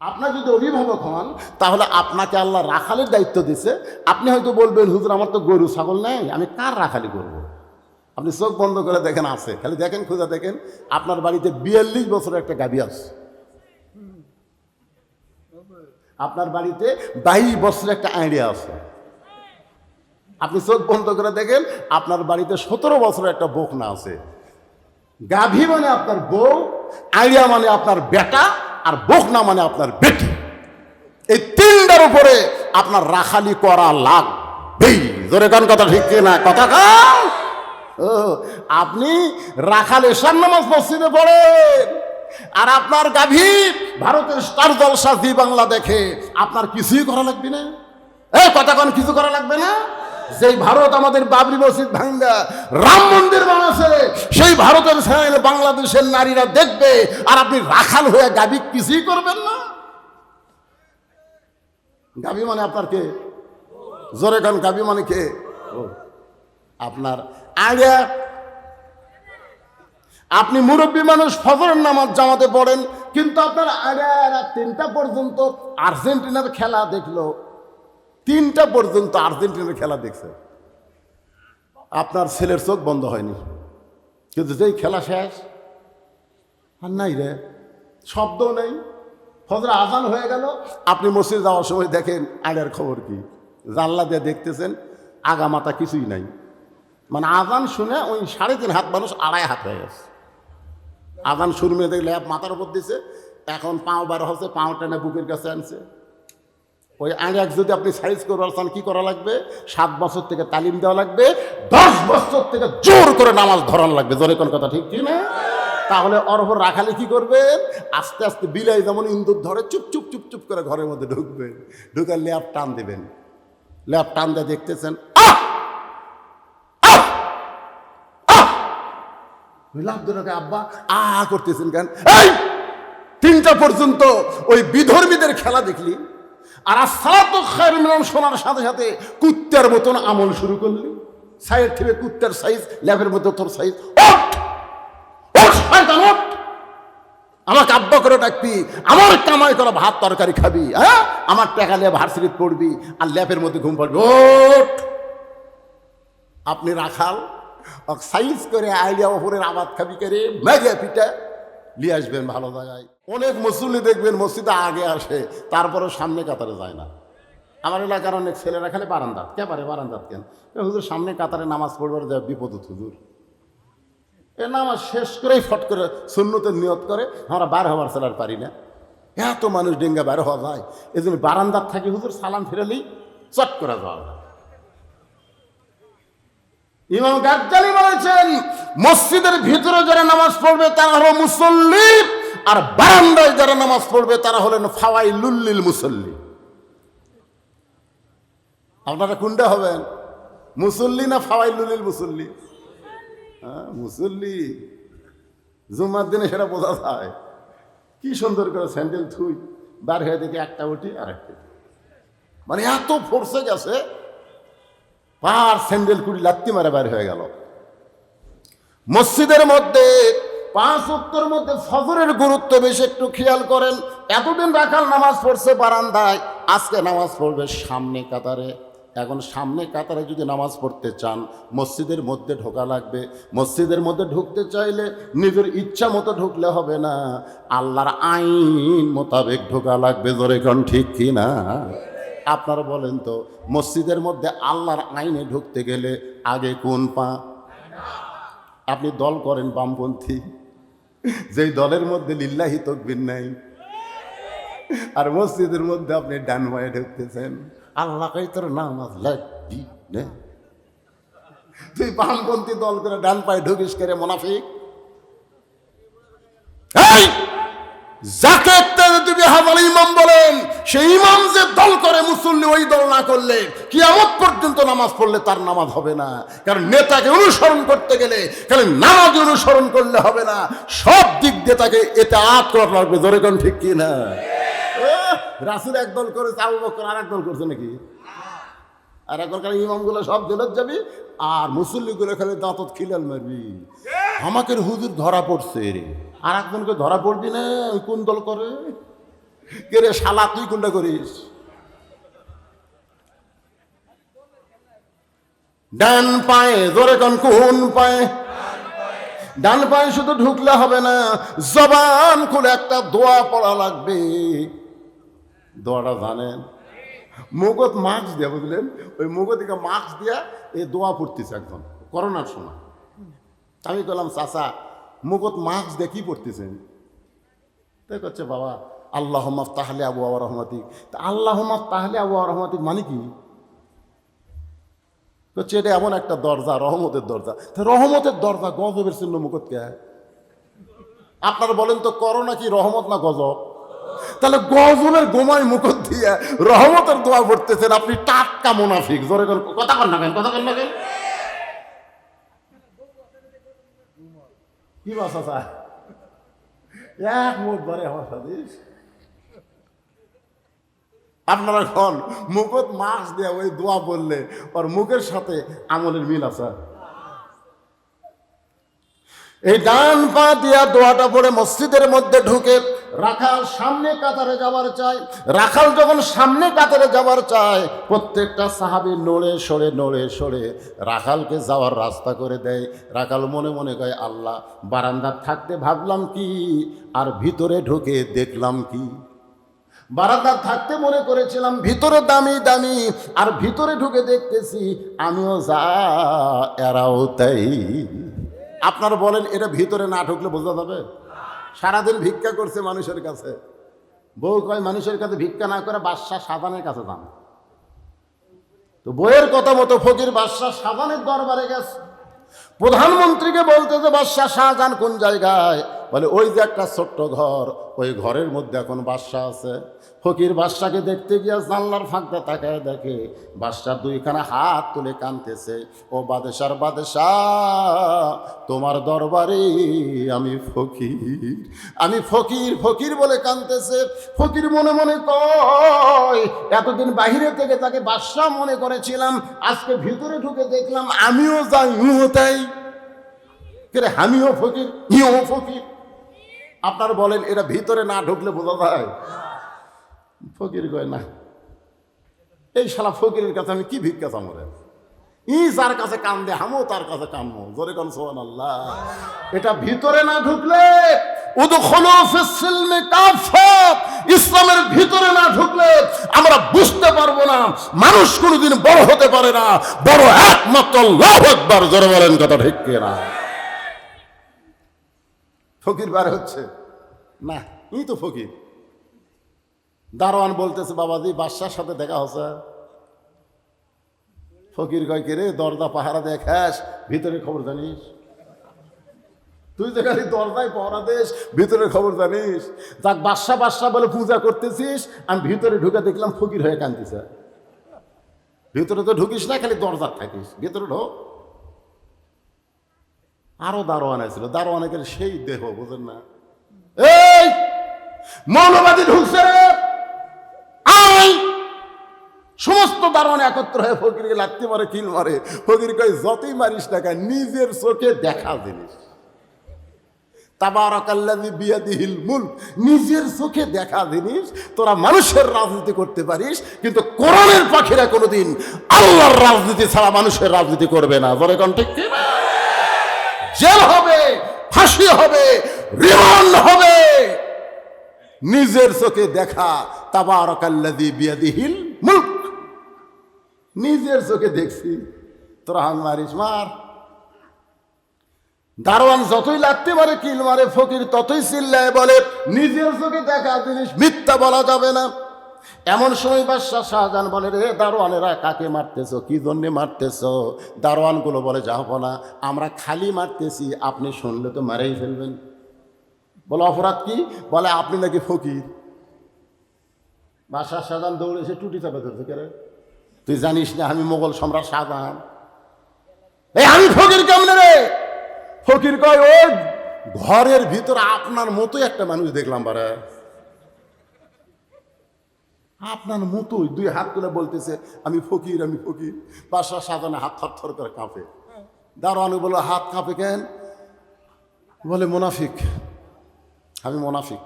আপনার যদি অভিভাবক হন তাহলে আপনাকে আল্লাহ রাখালের দায়িত্ব দিছে। আপনি হয়তো বলবেন, হুজুর আমার তো গরু ছাগল নেই, আমি কার রাখালি করব। আপনি চোখ বন্ধ করে দেখেন আছে, খালি দেখেন, খুঁজে দেখেন, আপনার বাড়িতে 42 বছরের একটা গাভী আছে, আপনার বাড়িতে 22 বছরের একটা আইডিয়া আছে। আপনি চোখ বন্ধ করে দেখেন, আপনার বাড়িতে 17 বছরের একটা বকনা আছে। গাভী মানে আপনার বউ, আইডিয়া মানে আপনার বেটা, আর বকনা মানে আপনার বেটি। এই তিনটার উপরে আপনার রাখালি করা লাগবেই। জোরে কান কথা ঠিক না? কথা কান। আপনি রাখাল এশার নামাজ মসজিদে পড়েন, আর আপনার গাভী ভারতের স্টার জলসা জি বাংলা দেখে, আপনার কিছুই করা লাগবে না। এই কথা কান, কিছু করা লাগবে না। যেই ভারত আমাদের বাবরি মসজিদ ভাঙ্গা রাম মন্দির বানাচ্ছে, সেই ভারতের চ্যানেলে বাংলাদেশের নারীরা দেখবে, আর আপনি রাখাল হয়ে গাভী কিছুই করবেন না। গাভী মানে আপনার কে? জোরে গান, গাভী মানে কে? আপনার আগে আপনি মুরব্বী মানুষ, ফজরের নামাজ জামাতে পড়েন, কিন্তু আপনার আগে রাত 3টা পর্যন্ত আর্জেন্টিনার খেলা দেখলো, 3টা পর্যন্ত আর্জেন্টিনার খেলা দেখছে, আপনার ছেলের চোখ বন্ধ হয়নি। কিন্তু যেই খেলা শেষ, আর নাই রে, শব্দও নেই, ফজর আজান হয়ে গেল, আপনি মসজিদে যাওয়ার সময় দেখেন আগের খবর কি, জানলা দিয়ে দেখতেছেন আগা মাথা কিছুই নাই। মানে আজান শুনে ওই 3.5 হাত মানুষ 2.5 হাত হয়ে গেছে। আজান শুরু মেয়ে দেখলে মাথার উপর দিছে, এখন পাও বার হচ্ছে, পাও টেনে বুকের কাছে আনছে। ওই আগে যদি আপনি সাইজ করবার চান, কি করা লাগবে? 7 বছর থেকে তালিম দেওয়া লাগবে, 10 বছর থেকে জোর করে নামাজ ধরান লাগবে। জোরে কোন কথা ঠিক কি না? তাহলে অরহর রাখালে কি করবেন? আস্তে আস্তে বিলাই যেমন ইন্দুর ধরে চুপ চুপ চুপ চুপ করে ঘরের মধ্যে ঢুকবেন, ঢুকে ল্যাপ টান দেবেন, ল্যাপ টান দিয়ে দেখতেছেন আব্বা আ করতেছেন কেন? এই 3টা পর্যন্ত ওই বিধর্মীদের খেলা দেখলি, আর আসসালাতু খায়রুম মিনান শোনার সাথে সাথে কুত্তার মতন আমল শুরু করলি। সাইড থেকে কুত্তার সাইজ, ল্যাবের মধ্যে তোর সাইজ। আমাকে আব্বা করে ডাকবি, আমার কামাই করা ভাত তরকারি খাবি, হ্যাঁ, আমার টাকা নিয়ে ভার্সিটি পড়বি, আর ল্যাপের মধ্যে ঘুম পাড়বি। ওঠ! আপনি রাখাল, সাইজ করে আইডিয়া ওপরের আবাদ খাবি করে মেঘে পিঠা নিয়ে আসবেন ভালো জায়গায়। অনেক মুসল্লি দেখবেন মসজিদে আগে আসে, তারপরেও সামনে কাতারে যায় না। আমার এলাকার অনেক ছেলেরা খালি বারান্দাত, কে পারে বারান্দাত কেন? হুজুর সামনে কাতারে নামাজ পড়বার যায় বিপদ হুজুর, এ নামাজ শেষ করেই ফট করে সুন্নতের নিয়ত করে, আমরা বার হওয়ার চালার পারি না। এত মানুষ ডেঙ্গা বার হওয়া যায়, এই জন্য বারান্দার থাকি হুজুর সালাম ফিরালেই চট করে যাওয়া যায়। ইমাম গাজ্জালি বলেছেন, মসজিদের ভিতরে যারা নামাজ পড়বে তারা হলো মুসল্লি, আর বারান্দায় যারা নামাজ পড়বে তারা হলেন ফাওয়াইলুল লিল মুসল্লি। আপনারা কোনটা হবেন, মুসল্লি না ফাওয়াইলুল লিল মুসল্লি? হ্যাঁ, মুসল্লি। জুম্মার দিনে সেটা বোঝা যায়। কি সুন্দর করে স্যান্ডেল থুই, বার হয়ে দেখে একটা উঠি আর একটা, মানে এত ফোর্সে গেছে, পার স্যান্ডেল কুড়ি লাত্তি মারে বার হয়ে গেল। মসজিদের মধ্যে 5 ওয়াক্তের মধ্যে ফজরের গুরুত্ব বেশি, একটু খেয়াল করেন। এতদিন রাখাল নামাজ পড়ছে বারান্দায়, আজকে নামাজ পড়বে সামনে কাতারে। এখন সামনে কাতারে যদি নামাজ পড়তে চান, মসজিদের মধ্যে ঢোকা লাগবে। মসজিদের মধ্যে ঢুকতে চাইলে নিজের ইচ্ছা মতো ঢুকলে হবে না, আল্লাহর আইন মোতাবেক ঢোকা লাগবে। জোরে কোন ঠিক কি না? আপনারা বলেন তো, মসজিদের মধ্যে আল্লাহর আইনে ঢুকতে গেলে আগে কোন পা? আপনি দল করেন বামপন্থী, যেই দলের মধ্যে লিল্লাহি তাকবীর নাই, আর মসজিদের মধ্যে আপনি ডান পায়ে ঢুকতেছেন, আল্লাহ কই তোর নামাজ লাগবি না। তুই বামপন্থী দল করে ডান পায়ে ঢুকিস করে মুনাফিক। যাকে তুমি হাজার ইমাম বলেন, সেই ইমাম যে দল করে মুসল্লি ওই দল না করলে কিয়ামত পর্যন্ত নামাজ পড়লে তার নামাজ হবে না। কারণ নেতাকে অনুসরণ করতে গেলে খালি নামাজ অনুসরণ করলে হবে না, সব দিক দিয়ে তাকে এতে আত করা লাগবে। জোরে কোন ঠিক কি না? রাসূল এক দল করেছে, আবু বকর আর এক দল করছে নাকি? আর এখনকার ইমামগুলো সব জেলত যাবি, আর মুসল্লিগুলো খালি দাঁতত খিলাল মারবি। আমাকে হুজুর ধরা পড়ছে রে, আর একজনকে ধরা পড়বি না, ওই কোন দল করে? কে রে শালা, তুই কোনটা করিস? ডান পায়ে, জোরে কোন কোন পায়ে? ডান পায়ে শুধু ঢুকলে হবে না, জবান খুলে একটা দোয়া পড়া লাগবে। দোয়াটা জানেন? মুগত মাস্ক দিয়া, বুঝলেন? ওই মুগত দিকে মাস্ক দিয়া এই দোয়া পড়তেছে একজন করোনার সময়। আমি বললাম, চাচা মুগত মাস্ক দিয়ে কি পড়তেছেন? তাই করছে, বাবা আল্লাহ তাহলে আবু আবু রহমাতিক। তা আল্লাহ তাহলে আবু আবু রহমাতিক মানে কি? করছে এটা এমন একটা দরজা, রহমতের দরজা। রহমতের দরজা, গজবের চিহ্ন মুখত কে? আপনারা বলেন তো, করোনা কি রহমত না গজব? তাহলে গজবের গোমায় মুখত দিয়ে রহমতের দোয়া পড়তেছেন, আপনি টাটকা মুনাফিক। জোরে কথা কন না কেন? কথা কন না কেন? কি বাসা চায় এক মুখ ধরে আমার সাথে আপনারা খন মুখত মাস্ক দিয়ে ওই দোয়া বললে ওর মুখের সাথে আমলের মিল আছে। এই ডান পা দিয়া দোয়াটা পড়ে মসজিদের মধ্যে ঢুকে রাখাল সামনে কাতারে যাবার চায়। রাখাল যখন সামনে কাতারে যাবার চায়, প্রত্যেকটা সাহাবী নড়ে সরে রাখালকে যাওয়ার রাস্তা করে দেয়। রাখাল মনে মনে কয়, আল্লাহ, বারান্দার থাকতে ভাবলাম কি, আর ভিতরে ঢুকে দেখলাম কি। বারান্দার থাকতে মনে করেছিলাম ভিতরে দামি দামি, আর ভিতরে ঢুকে দেখতেছি আমিও যা এরাও তাই। আপনারা বলেন, এটা ভিতরে না ঢুকলে বোঝা যাবে? সারাদিন ভিক্ষা করছে মানুষের কাছে। বউ কয়, মানুষের কাছে ভিক্ষা না করে বাদশাহ শাহজাহানের কাছে যান। তো বইয়ের কথা মতো ফকির বাদশাহ শাহজাহানের দরবারে গেছে। প্রধানমন্ত্রীকে বলতেছে, বাদশাহ শাহজাহান কোন জায়গায়? বলে, ওই যে একটা ছোট্ট ঘর, ওই ঘরের মধ্যে এখন বাদশাহ আছে। ফকির বাদশাকে দেখতে গিয়ে জানলার ফাঁকটা তাকায় দেখে বাদশাহ দুইখানা হাত তুলে কাঁদতেছে। ও বাদশার বাদশাহ, তোমার দরবারে আমি ফকির, আমি ফকির ফকির বলে কাঁদতেছে। ফকির মনে মনে কয়, এতদিন বাহিরে থেকে তাকে বাদশাহ মনে করেছিলাম, আজকে ভিতরে ঢুকে দেখলাম আমিও যাই ইও তাই। কে আমিও ফকির, ইও ফকির। আপনারা বলেন, এটা ভিতরে না ঢুকলে বোঝা যায়? ফকির কয়, না, এই শালা ফকিরের কাছে আমি কি ভিক্ষা চামরে? যার কাছে কান্দে হামো তার কাছে কামো। জোরে কোন সুবহানাল্লাহ। এটা ভিতরে না ঢুকলে, উদখুলু ফিস সিলমি কাফা, ইসলামের ভিতরে না ঢুকলে আমরা বুঝতে পারবো না। মানুষ কোনোদিন বড় হতে পারে না, বড় একমাত্র আল্লাহু আকবার। জোরে বলেন, কথা ঠিক কিনা? ফকির বার হচ্ছে না, ই তো ফকির। দারোয়ান বলতেছে, বাবাজি, বাদশার সাথে দেখা হচ্ছে। ফকির কয়, কে রে, দরজা পাহারা দেখাস, ভিতরে খবর জানিস? তুই যে খালি দরজায় পাহারা দিস, ভিতরে খবর জানিস? যাক, বাদশা বাদশা বলে পূজা করতেছিস, আমি ভিতরে ঢুকে দেখলাম ফকির হয়ে কাঁদতেছে। ভিতরে তো ঢুকিস না, খালি দরজার থাকিস, ভিতরে ঢোক। আরো দারোয়ান আছিল, দারোয়ানের সেই দেহ, বুঝেন না? এই মৌলবাদী ঢুকছে রে, সমস্ত দারোয়ান একত্র হয়ে ফকিরকে লাগতে মারে, কিল মারে। ফকির কয়, যতই মারিস না কেন, নিজের চোখে দেখা জিনিস। তাবারাকাল্লাযী বিয়াদিহিল মুলক, নিজের চোখে দেখা জিনিস। তোরা মানুষের রাজনীতি করতে পারিস, কিন্তু কোরআনের পাখিরা কোনোদিন আল্লাহর রাজনীতি ছাড়া মানুষের রাজনীতি করবে না। বলে কোন ঠিক কি? জেল হবে, ফাঁসি হবে, রিমান্ড হবে, নিজের চোখে দেখা। তাবারাকাল্লাযী বিয়াদিহিল মুলক, নিজের চোখে দেখছি। তোরা হাং মারিস, মার। দারোয়ান যতই লাগতে পারে কিল মারে, ফকির ততই চিল্লায় বলে, নিজের চোখে দেখা জিনিস মিথ্যা বলা যাবে না। এমন সময় বাদশাহ শাহজাহান বলে, রে দারোয়ানেরা, কাকে মারতেছো, কি জন্যে মারতেছো? দারোয়ানগুলো বলে, যাবো না, আমরা খালি মারতেছি, আপনি শুনলে তো মারেই ফেলবেন। বলে, অপরাধ কি? বলে, আপনি নাকি ফকির। বাদশাহ শাহজাহান দৌড়ে এসে টুটি চাপে ধরছে, কে রে? তুই জানিস না আমি মোগল সম্রাট শাহজাহান? এই আমি ফকির কেমনে রে? ফকির কয়, ও ঘরের ভিতরে আপনার মতোই একটা মানুষ দেখলাম, বারে আপনার মতোই, দুই হাত তুলে বলতেছে, আমি ফকির, আমি ফকির। বাদশাহ শাহজাহানের হাত থরথর করে কাঁপে। দারোয়ান বলল, হাত কাঁপে কেন? বলে, মুনাফিক, আমি মুনাফিক।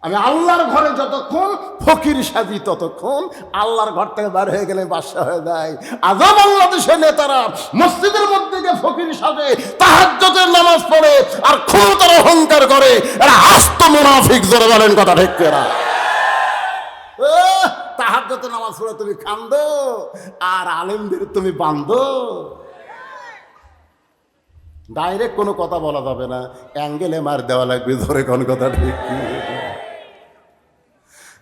আমি আল্লাহর ঘরে যতক্ষণ ফকির সাজি ততক্ষণ, আল্লাহর ঘর থেকে বার হয়ে গেলে বাদশা হয়ে যায়। আজও বাংলাদেশের নেতারা মসজিদের মধ্যে গিয়ে ফকির সাজে, তাহাজ্জুদের নামাজ পড়ে আর ক্ষমতার অহংকার করে। এরা আস্ত মুনাফিক, জোরে বলেন কথা ঠিক কিনা? তাহাজ্জুদের নামাজ পড়ে তুমি কান্দো আর আলেমদের তুমি বান্ধো। ডাইরেক্ট কোনো কথা বলা যাবে না, অ্যাঙ্গেলে মার দেওয়া লাগবে, ধরে কোন কথা ঠিক।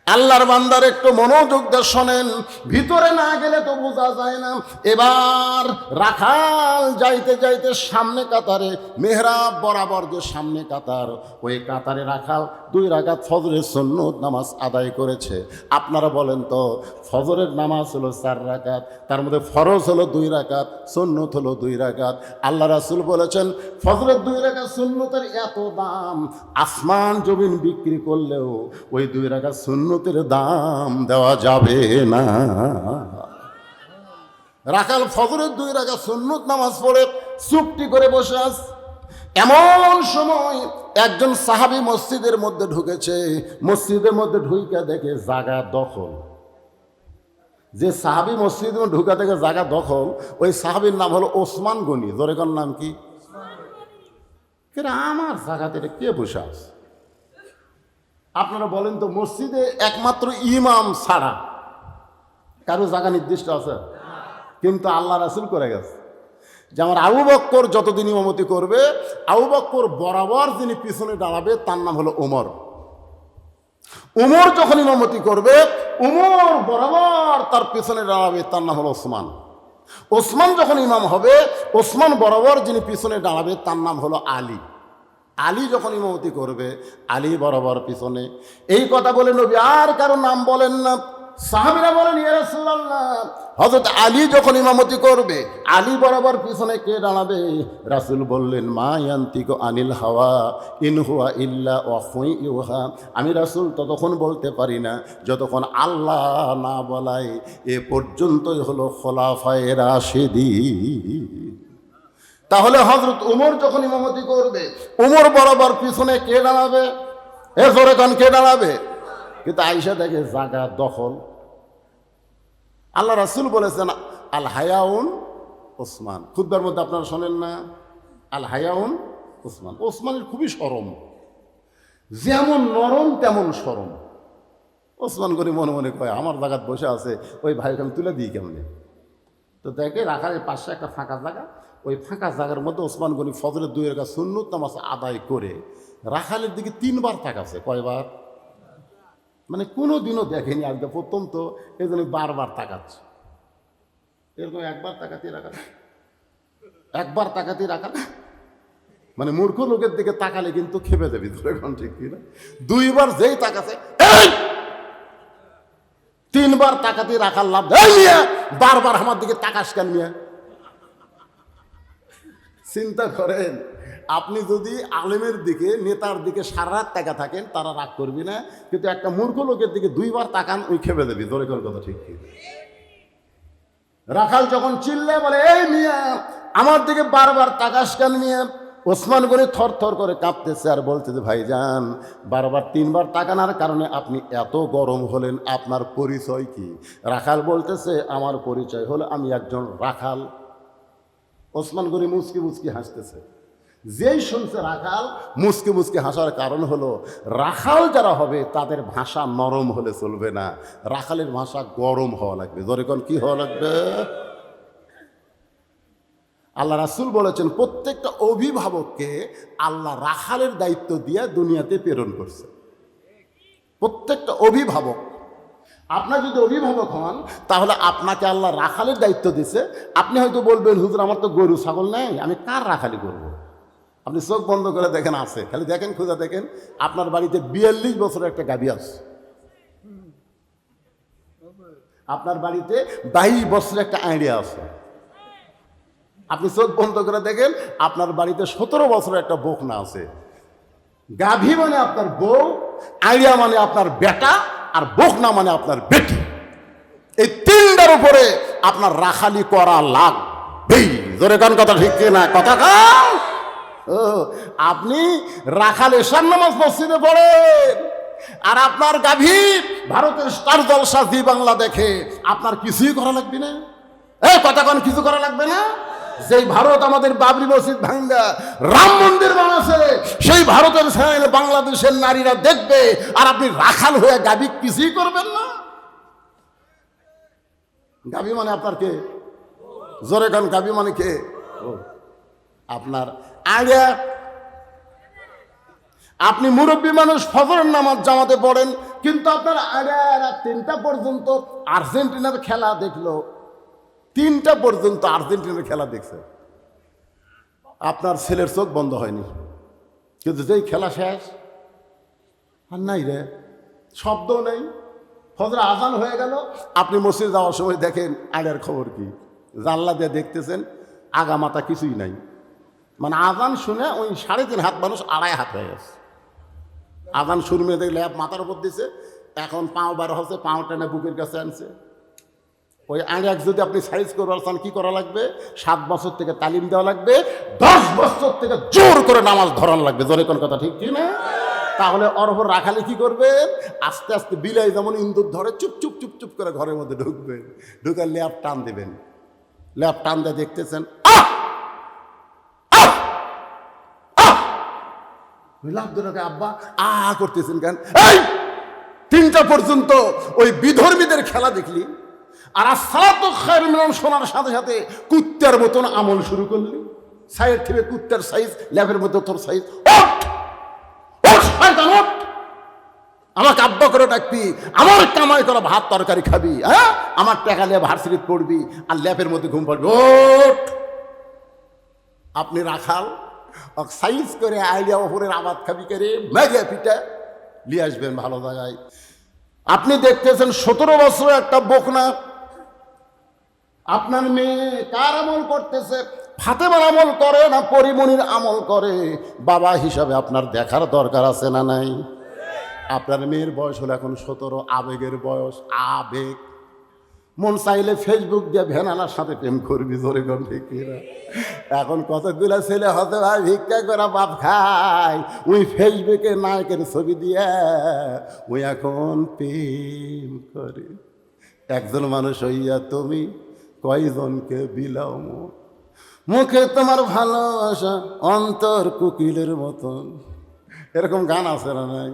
আল্লাহর বান্দার একটু মনোযোগ দিয়ে শোনেন, ভিতরে না গেলে তো বোঝা যায় না। এবার রাখাল যাইতে যাইতে সামনে কাতারে, মেহরাব বরাবর যে সামনে কাতার, ওই কাতারে রাখাল 2 রাকাত ফজরের সুন্নত নামাজ আদায় করেছে। আপনারা বলেন তো, ফজরের নামাজ হলো 4 রাকাত, তার মধ্যে ফরজ হলো 2 রাকাত, সুন্নত হলো 2 রাকাত। আল্লাহ রাসূল বলেছেন, ফজরের 2 রাকাত সুন্নতের এত দাম, আসমান জমিন বিক্রি করলেও ওই 2 রাকাত সুন্নতের দাম দেওয়া যাবে না। রাখাল ফজরের 2 রাকাত সুন্নত নামাজ পড়ে চুপটি করে বসে আছে। এমন সময় একজন সাহাবী মসজিদের মধ্যে ঢুকেছে। মসজিদের মধ্যে ঢুকে দেখে জায়গা দখল। যে সাহাবী মসজিদের মধ্যে ঢুকে দেখে জায়গা দখল, ওই সাহাবীর নাম হলো ওসমান গনি। জোরেকার নাম কি? আমার জায়গাতে কে বসে আছে? আপনারা বলেন তো, মসজিদে একমাত্র ইমাম ছাড়া কারো জায়গা নির্দিষ্ট আছে? কিন্তু আল্লাহ রাসূল করে গেছে যে আমার আবু বকর যতদিন ইমামতি করবে, আবু বকর বরাবর যিনি পিছনে দাঁড়াবে তার নাম হলো ওমর। ওমর যখন ইমামতি করবে, ওমর বরাবর তার পিছনে দাঁড়াবে, তার নাম হলো ওসমান। ওসমান যখন ইমাম হবে, ওসমান বরাবর যিনি পিছনে দাঁড়াবে তার নাম হলো আলী। আলী যখন ইমামতি করবে, আলী বরাবর পিছনে। এই কথা বলে নবী আর কারো নাম বলেন না। সাহাবীরা বলেন, ইয়া রাসূলুল্লাহ, হযরত আলী যখন ইমামতি করবে, আলী বরাবর পিছনে কে দাঁড়াবে? রাসূল বললেন, মা ইয়ান্তিকু আনিল হাওয়া ইন হুয়া ইল্লা ওয়াহয়ুন ইউহা। আমি রাসূল ততক্ষণ বলতে পারি না যতক্ষণ আল্লাহ না বলায়। এ পর্যন্তই হলো খোলাফায়ে রাশিদিন। তাহলে হযরত ওমর যখন ইমামতি করবে, ওমর বরাবর পিছনে কে দাঁড়াবে? এ জোরে কান, কে দাঁড়াবে? কিন্তু আয়েশা দেখে জায়গা দখল। আল্লাহ রাসূল বলেছেন, আল হায়াউন ওসমান। খুতবার মধ্যে আপনারা শোনেন না, আল হায়াউন ওসমান। ওসমানের খুবই শরম, যেমন নরম তেমন শরম। ওসমান করে মনে মনে কয়, আমার জায়গায় বসে আছে, ওই ভাইকে আমি তুলে দিই কেমনে? তো দেখে রাখার পাশে একটা ফাঁকা জায়গা, ওই ফাঁকা জায়গার মধ্যে ওসমান গনি ফজরের 2 রাকাত সুন্নত নামাজ আদায় করে রাখালের দিকে 3 বার তাকাচ্ছে। কয়বার? মানে কোনো দিনও দেখেনি, আজকে প্রথম তো, এই জন্য বারবার তাকাচ্ছে। এরকম একবার তাকাতে রাখা, একবার তাকাতে রাখা, মানে মূর্খ লোকের দিকে তাকালে কিন্তু খেপে যাবি, ধরে কোন ঠিক কিনা? 2 বার যেই তাকাচ্ছে, 3 বার তাকাতে রাখার লাভ। বারবার আমার দিকে তাকাস কেন মিয়া? চিন্তা করেন, আপনি যদি আলেমের দিকে, নেতার দিকে সারা রাত তাকা থাকেন, তারা রাগ করবি না, কিন্তু একটা মূর্খ লোকের দিকে 2 বার তাকান, ওই খেপে দেবি, ধরে কোন কথা ঠিক কি? রাখাল যখন চিল্লায় বলে, এই মিয়া আমার দিকে বারবার তাকাস কেন মিয়া? ওসমান গনি থর থর করে কাঁপতেছে আর বলতেছে, ভাইজান বারবার 3 বার তাকানোর কারণে আপনি এত গরম হলেন, আপনার পরিচয় কি? রাখাল বলতেছে, আমার পরিচয় হলো আমি একজন রাখাল। ওসমান গনি মুচকি মুচকি হাসতেছে। যেই শুনছে রাখাল, মুচকি মুচকি হাসার কারণ হলো, রাখাল যারা হবে তাদের ভাষা নরম হলে চলবে না, রাখালের ভাষা গরম হওয়া লাগবে। জোরে কোন, কি হওয়া লাগবে? আল্লাহ রাসূল বলেছেন, প্রত্যেকটা অভিভাবককে আল্লাহ রাখালের দায়িত্ব দিয়ে দুনিয়াতে প্রেরণ করছে। প্রত্যেকটা অভিভাবক, আপনার যদি অভিভাবক হন, তাহলে আপনাকে আল্লাহ রাখালের দায়িত্ব দিছে। আপনি হয়তো বলবেন, হুজুর আমার তো গরু ছাগল নেই, আমি কার রাখালি করব? আপনি চোখ বন্ধ করে দেখেন, আছে, খালি দেখেন, খুঁজে দেখেন, আপনার বাড়িতে 42 বছরের একটা গাভী আছে। আপনার বাড়িতে 22 বছরের একটা আইডিয়া আছে। আপনি চোখ বন্ধ করে দেখেন, আপনার বাড়িতে 17 বছরের একটা বকনা আছে। গাভী মানে আপনার বউ, আইডিয়া মানে আপনার বেটা, আর বকনা মানে আপনার বেটি। এই 3টার উপরে আপনার রাখালি করা লাগবেই। জোরে কান, কথা ঠিক না? কথা কান। আপনি রাখাল এশার নামাজ মসজিদে পড়েন, আর আপনার গাভী ভারতের স্টার জলসা জি বাংলা দেখে, আপনার কিছুই করা লাগবে না। এই কথা কোন কিছু করা লাগবে না? যেই ভারত আমাদের বাবরি মসজিদ ভাঙ্গা রাম মন্দির বানাচ্ছে, সেই ভারতের চ্যানেলে বাংলাদেশের নারীরা দেখবে, আর আপনি রাখাল হয়ে গাভী কিছুই করবেন না। গাভী মানে আপনার কে? জোরে গান, গাভী মানে কে? আপনার আগে আপনি মুরব্বী মানুষ, ফজরের নামাজ জামাতে পড়েন, কিন্তু আপনার আগে রাত 3টা পর্যন্ত আর্জেন্টিনার খেলা দেখলো, 3টা পর্যন্ত আর্জেন্টিনার খেলা দেখছে, আপনার ছেলের চোখ বন্ধ হয়নি। কিন্তু যেই খেলা শেষ, আর নাই রে, শব্দও নেই, ফজর আজান হয়ে গেল, আপনি মসজিদ যাওয়ার সময় দেখেন আগের খবর কি, জানলা দিয়ে দেখতেছেন আগা মাথা কিছুই নাই। মানে আজান শুনে ওই 3.5 হাত মানুষ 2.5 হাত হয়ে গেছে। আজান শুরু মেয়ে দেখলে মাথার উপর দিছে, এখন পাও বার হচ্ছে, পাও টেনে বুকের কাছে আনছে। ওই আগে যদি আপনি সাইজ করবার চান, কি করা লাগবে? 7 বছর থেকে তালিম দেওয়া লাগবে, 10 বছর থেকে জোর করে নামাজ ধরান লাগবে। জোরে কোন কথা ঠিক কি না? তাহলে অরহর রাখালে কি করবেন? আস্তে আস্তে বিলাই যেমন ইন্দুর ধরে চুপ চুপ চুপ চুপ করে ঘরের মধ্যে ঢুকবেন, ঢুকার ল্যাপ টান দেবেন, ল্যাপ টান দিয়ে দেখতেছেন আব্বা আ করতেছেন কেন? এই 3টা পর্যন্ত ওই বিধর্মীদের খেলা দেখলি, আর আসসালাতু খায়রুম মিনান শোনার সাথে সাথে কুত্তার মতন আমল শুরু করলি। সাইড থেকে কুত্তার সাইজ, ল্যাবের মধ্যে তোর সাইজ। আমাকে আব্বা করে ডাকবি, আমার কামাই করা ভাত তরকারি খাবি, হ্যাঁ, আমার টাকা নিয়ে ভার্সিটিতে পড়বি, আর ল্যাপের মধ্যে ঘুম পাড়বি। ওঠ! আপনি রাখাল, সাইজ করে আইডিয়া ওপরের আবাদ খাবি করে মেঘে পিঠা নিয়ে আসবেন ভালো জায়গায়। আপনি দেখতেছেন 17 বছরের একটা বকনা, আপনার মেয়ে কার আমল করতেছে? ফাতেমার আমল করে না পরিমণির আমল করে? বাবা হিসাবে আপনার দেখার দরকার আছে না নাই? আপনার মেয়ের বয়স হলো এখন 17, আবেগের বয়স, আবেগ। মন চাইলে ফেসবুক দিয়ে ভেনানার সাথে প্রেম করবি। জোরে কোন ঠিক না? এখন কতগুলো ছেলে হতে ভাই ভিক্ষা করা বাপ খায়, ওই ফেসবুকে নায়কের ছবি দিয়ে ওই এখন প্রেম করে। একজন মানুষ হইয়া তুমি কয়জনকে বিলাও, মুখে তোমার ভালোবাসা অন্তর কুকিলের মতন, এরকম গান আছে না নাই?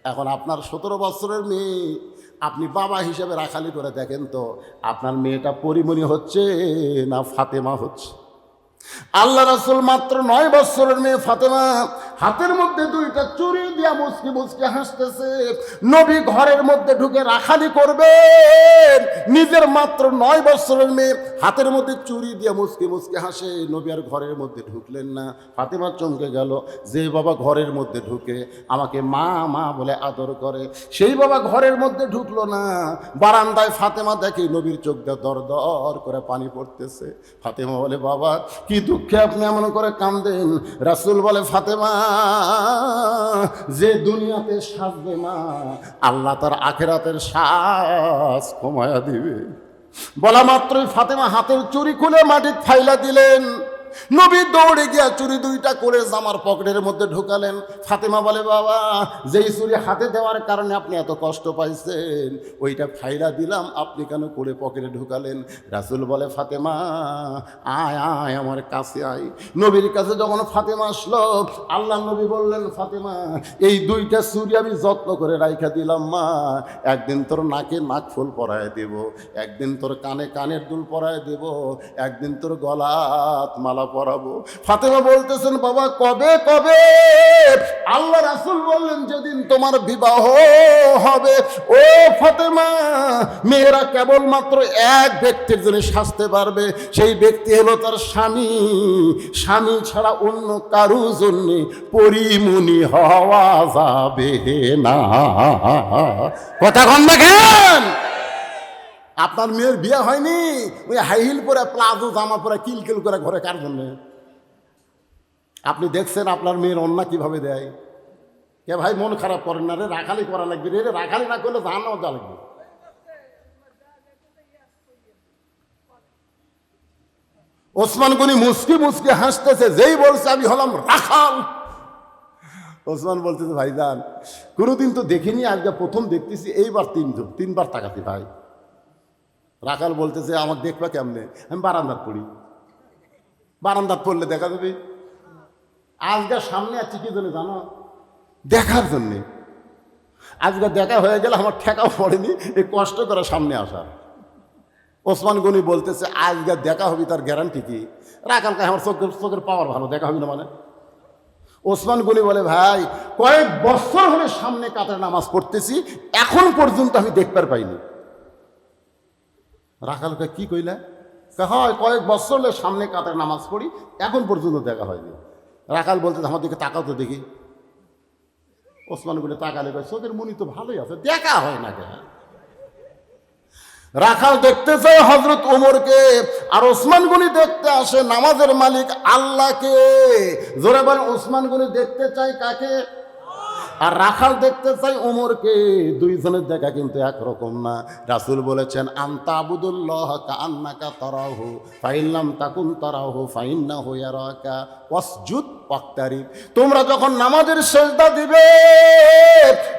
এখন আপনার 17 বছরের মেয়ে, আপনি বাবা হিসেবে রাখালি করে দেখেন তো, আপনার মেয়েটা পরিমণি হচ্ছে না ফাতেমা হচ্ছে? আল্লাহ রাসূল মাত্র 9 বছরের মেয়ে ফাতেমা হাতের মধ্যে 2টা চুরি দিয়া মুচকি মুচকি হাসতেছে। নবী ঘরের মধ্যে ঢুকে রাখালি করবেন, নিজের মাত্র 9 বছরের মেয়ে হাতের মধ্যে চুরি দিয়া মুচকি মুচকি হাসে, নবী আর ঘরের মধ্যে ঢুকলেন না। ফাতেমা চমকে গেল, যে বাবা ঘরের মধ্যে ঢুকে আমাকে মা মা বলে আদর করে, সেই বাবা ঘরের মধ্যে ঢুকলো না। বারান্দায় ফাতেমা দেখে নবীর চোখ দিয়ে দর দর করে পানি পড়তেছে। ফাতেমা বলে, বাবা কি দুঃখে আপনি এমন করে কাঁদেন? রাসূল বলে, ফাতেমা, যে দুনিয়াতে সাজবে মা, আল্লাহ তার আখিরাতের সাজ কমায়া দিবে। বলা মাত্রই ফাতেমা হাতের চুরি খুলে মাটিতে ফাইলা দিলেন। নবী দৌড়ে গিয়া চুরি 2টা করে জামার পকেটের মধ্যে ঢুকালেন। ফাতেমা বলে, বাবা, যেই চুরি হাতে দেওয়ার কারণে আপনি এত কষ্ট পাইছেন, ওইটা ফাইলা দিলাম, আপনি কেন করে পকেটে ঢুকালেন? রাসূল বলে, ফাতেমা আয় আয় আমার কাছে আয়। নবীর কাছে যখন ফাতেমা আসলো, আল্লাহ নবী বললেন, ফাতেমা, এই 2টা চুরি আমি যত্ন করে রাইখা দিলাম মা, একদিন তোর নাকে নাক ফুল পরায় দেব, একদিন তোর কানে কানের দুল পরায় দেব, একদিন তোর গলাত মালা পরাবো। ফাতেমা বলতেছেন, বাবা কবে কবে? আল্লাহ রাসূল বললেন, যেদিন তোমার বিবাহ হবে। ও ফাতেমা, মেয়েরা কেবলমাত্র এক ব্যক্তির জন্য সাজতে পারবে, সেই ব্যক্তি হলো তার স্বামী। স্বামী ছাড়া অন্য কারো জন্য পরিমণি হওয়া যাবে না। কথা কন দেখেন, আপনার মেয়ের বিয়ে হয়নি, ওই হাই হিল পরে প্লাজো জামা পরে কিলকিল করে ঘরে কার জন্য? আপনি দেখছেন আপনার মেয়ের অন্যা কিভাবে দেয়? কে ভাই মন খারাপ করেন না রে, রাখালি করা লাগবে রে, রাখালি না করলে জাহান্নামে যাওয়া লাগবে। ওসমান গনি মুসকি মুসকি হাসতেছে, যেই বলছে আমি হলাম রাখাল, ওসমান বলতেছে ভাইজান কোনোদিন তো দেখিনি, আজকে প্রথম দেখতেছি, এইবার তিনবার তাকাতি ভাই। রাখাল বলতেছে আমাকে দেখবা কেমনে? আমি বারান্দাত পড়ি। বারান্দাত পড়লে দেখা যাবে? আজকে সামনে আছি কি জন্য জানো? দেখার জন্যে। আজকে দেখা হয়ে গেলে আমার ঠেকাও পড়েনি এই কষ্ট করে সামনে আসা। ওসমান গনি বলতেছে আজকে দেখা হবি তার গ্যারান্টি কি? রাখালকে আমার চোখের পাওয়ার ভালো, দেখা হবি না মানে? ওসমান গনি বলে ভাই কয়েক বছর হলে সামনে কাতারে নামাজ পড়তেছি, এখন পর্যন্ত আমি দেখতে পাইনি। রাখালকে কি কইলা? হয় কয়েক বছর হলে সামনে কাতারে নামাজ পড়ি, এখন পর্যন্ত দেখা হয়নি। রাখাল বলতে আমার দিকে তাকাও তো দেখি। ওসমান গনি তাকালে চোখের মনি তো ভালোই আছে, দেখা হয় না কেন? রাখাল দেখতে চায় হযরত ওমরকে, আর ওসমান গনি দেখতে আসে নামাজের মালিক আল্লাহকে। জোরে বলেন, ওসমান গনি দেখতে চাই কাকে? আর রাখাল দেখতে চাই ওমরকে। দুইজনের দেখা কিন্তু একরকম না। রাসূল বলেছেন আনতা আবুদুল্লাহ কাআন্নাকা তারাহু ফাইন লাম তাকুন তারাহু ফাইন্নাহু ইয়ারাকা ওয়াসজুদ ওয়াক্তারিব। তোমরা যখন নামাজের সিজদা দিবে,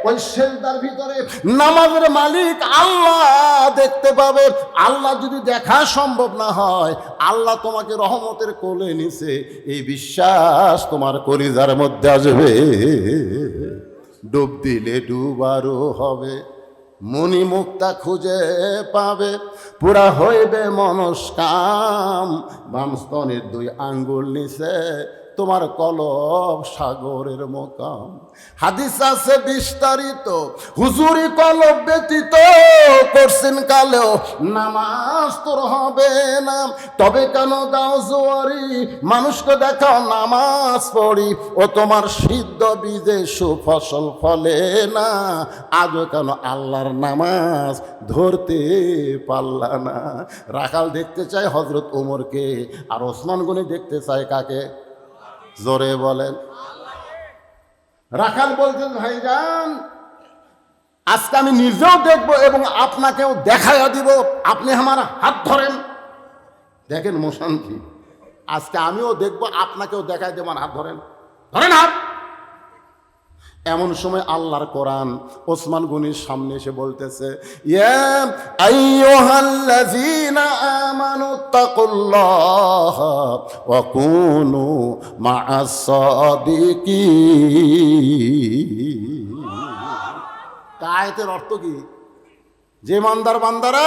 ওই সিজদার ভিতরে নামাজের মালিক আল্লাহ দেখতে পাবে। আল্লাহ যদি দেখা সম্ভব না হয়, আল্লাহ তোমাকে রহমতের কোলে নিছে, এই বিশ্বাস তোমার কলিজার মধ্যে আসবে। ডুব দিলে ডুবারও হবে, মনি মুক্তা খুঁজে পাবে, পুরা হইবে মনস্কাম। বাম স্তনের 2 আঙ্গুল নিচে তোমার কলব সাগরের মোকাম। হাদিস আছে বিস্তারিত, হুজুরি কলব ব্যতীত করছেন কালেও নামাজ তোর হবে না। তবে কেন গাও জোয়ারি, মানুষকে দেখাও নামাজ পড়ি, ও তোমার সিদ্ধ বীজে সুফসল ফলে না। আজও কেন আল্লাহর নামাজ ধরতে পারলা না? রাখাল দেখতে চায় হযরত ওমরকে, আর ওসমান গনি দেখতে চায় কাকে? জোরে বলেন। রাখাল বলছেন ভাইজান আজকে আমি নিজেও দেখব এবং আপনাকেও দেখাইয়া দিব, আপনি আমার হাত ধরেন। দেখেন মোশন কি, আজকে আমিও দেখব, আপনাকেও দেখাই দেব, আমার হাত ধরেন, ধরেন হাত। এমন সময় আল্লাহর কোরআন ওসমান গনির সামনে এসে বলতেছে ইয়া আইয়ুহাল্লাযীনা আমানু তাকুল্লাহ ওয়া কুনু মা'আস সাদিকিন। আয়াতের অর্থ কি? যে ইমানদার বান্দারা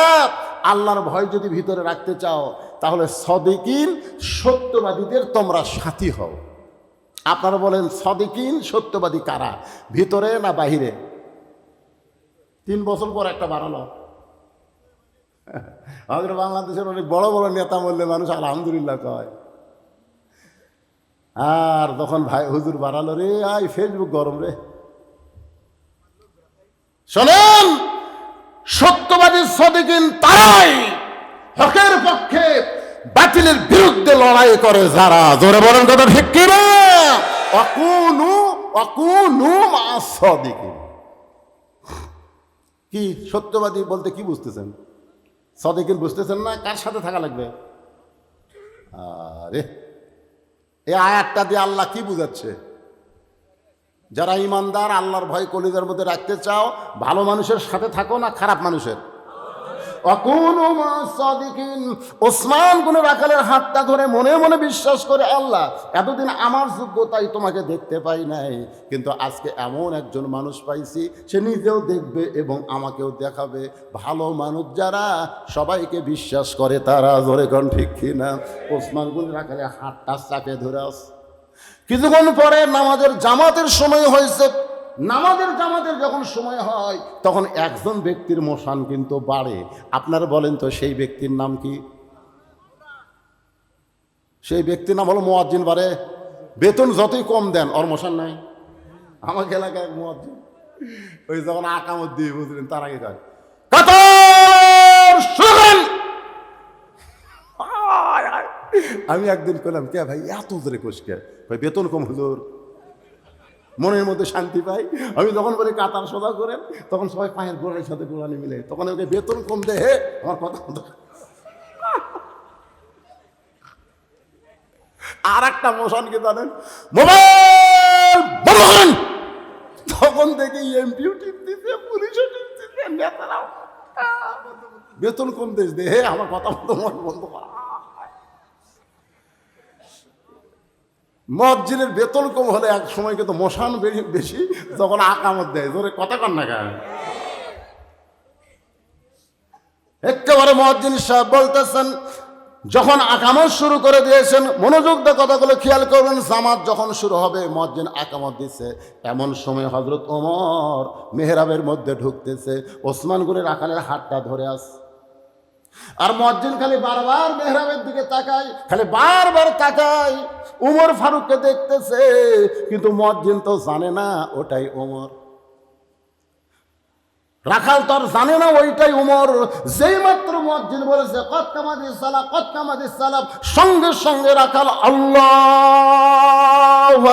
আল্লাহর ভয় যদি ভিতরে রাখতে চাও, তাহলে সাদিকিন সত্যবাদীদের তোমরা সাথী হও। আপনারা বলেন সাদিকিন সত্যবাদী কারা, ভিতরে না বাহিরে? 3 বছর পর একটা বাড়ালো। আমাদের বাংলাদেশের অনেক বড় বড় নেতা বললে মানুষ আলহামদুলিল্লাহ কয়, আর যখন ভাই হুজুর বাড়ালো রে আই ফেসবুক গরম রে। শোনেন, সত্যবাদী সাদিকিন তারাই হকের পক্ষে বাতিলের বিরুদ্ধে লড়াই করে যারা। জোরে বলেন কথা ঠিক কি না? অকুনু মা'আস সাদিকিন। কি সত্যবাদী বলতে কি বুঝতেছেন? সাদিকিন বুঝতেছেন না? কার সাথে থাকা লাগবে? আরে এই আয়াতটা দিয়ে আল্লাহ কি বুঝাচ্ছে? যারা ইমানদার, আল্লাহর ভয় কলিজার মধ্যে রাখতে চাও, ভালো মানুষের সাথে থাকো না খারাপ মানুষের? ওসমান গনি রাখালের হাতটা ধরে মনে মনে বিশ্বাস করে, আল্লাহ এতদিন আমার যোগ্যতাই তোমাকে দেখতে পাই নাই, কিন্তু আজকে এমন একজন মানুষ পাইছি, সে নিজেও দেখবে এবং আমাকেও দেখাবে। ভালো মানুষ যারা সবাইকে বিশ্বাস করে তারা। জোরে কোন ঠিক কিনা? ওসমান গনি রাখালের হাতটা চাপে ধরে আস। কিছুক্ষণ পরে নামাজের জামাতের সময় হয়েছে। নামাজের জামাতের যখন সময় হয়, তখন একজন ব্যক্তির মশান কিন্তু বাড়ে। আপনারা বলেন তো সেই ব্যক্তির নাম কি? সেই ব্যক্তির নাম হলো মুয়াজ্জিন। বাড়ে, বেতন যতই কম দেন ওর মশান নাই। আমাকে এলাকায় এক মুয়াজ্জিন, ওই যখন আকামত দিয়ে বুঝলেন তার আগে কয় কাতার শুরু। আমি একদিন কইলাম কে ভাই এত জোরে কোষকে? ভাই বেতন কম হুজুর, মনের মধ্যে শান্তি পাই। আমি যখন বলি কাতার সোজা করেন, তখন সবাই পায়ের গোড়ার সাথে গোড়ানি মিলে, তখন ওকে বেতন কম দে হে আমার কথা। আর একটা মোশন কি জানেন? মোবাইল বন্ধ করেন। তখন দেখি এমপিও টিপ দিচ্ছে, পুলিশও টিপ দিচ্ছে, নেতারাও বেতন কম দিস দে, হে আমার কথা মতো মন বন্ধ করা। মসজিদের বেতন কম হলে এক সময় কিন্তু মশান বেশি, যখন আকামত দেয় জোরে কথা কন না কেন। একেবারে মুয়াজ্জিন সাহেব বলতেছেন, যখন আকামত শুরু করে দিয়েছেন, মনোযোগ দিয়ে কথাগুলো খেয়াল করবেন। জামাত যখন শুরু হবে, মুয়াজ্জিন আকামত দিচ্ছে, এমন সময় হযরত ওমর মেহরাবের মধ্যে ঢুকতেছে, ওসমান গনি রাখালের হাতটা ধরে আছে, আর মুয়াজ্জিন খালি বারবার মেহরাবের দিকে তাকায়, খালি বারবার তাকায়, উমর ফারুককে দেখতেছে, কিন্তু মুয়াজ্জিন তো জানে না ওটাই ওমর। রাখাল তো আর জানে না ওইটাই উমর। যেই মাত্র মুয়াজ্জিন বলেছে কদ কামাদিস সালাহ, কদ কামাদিস সালাহ, সঙ্গে সঙ্গে রাখাল আল্লাহু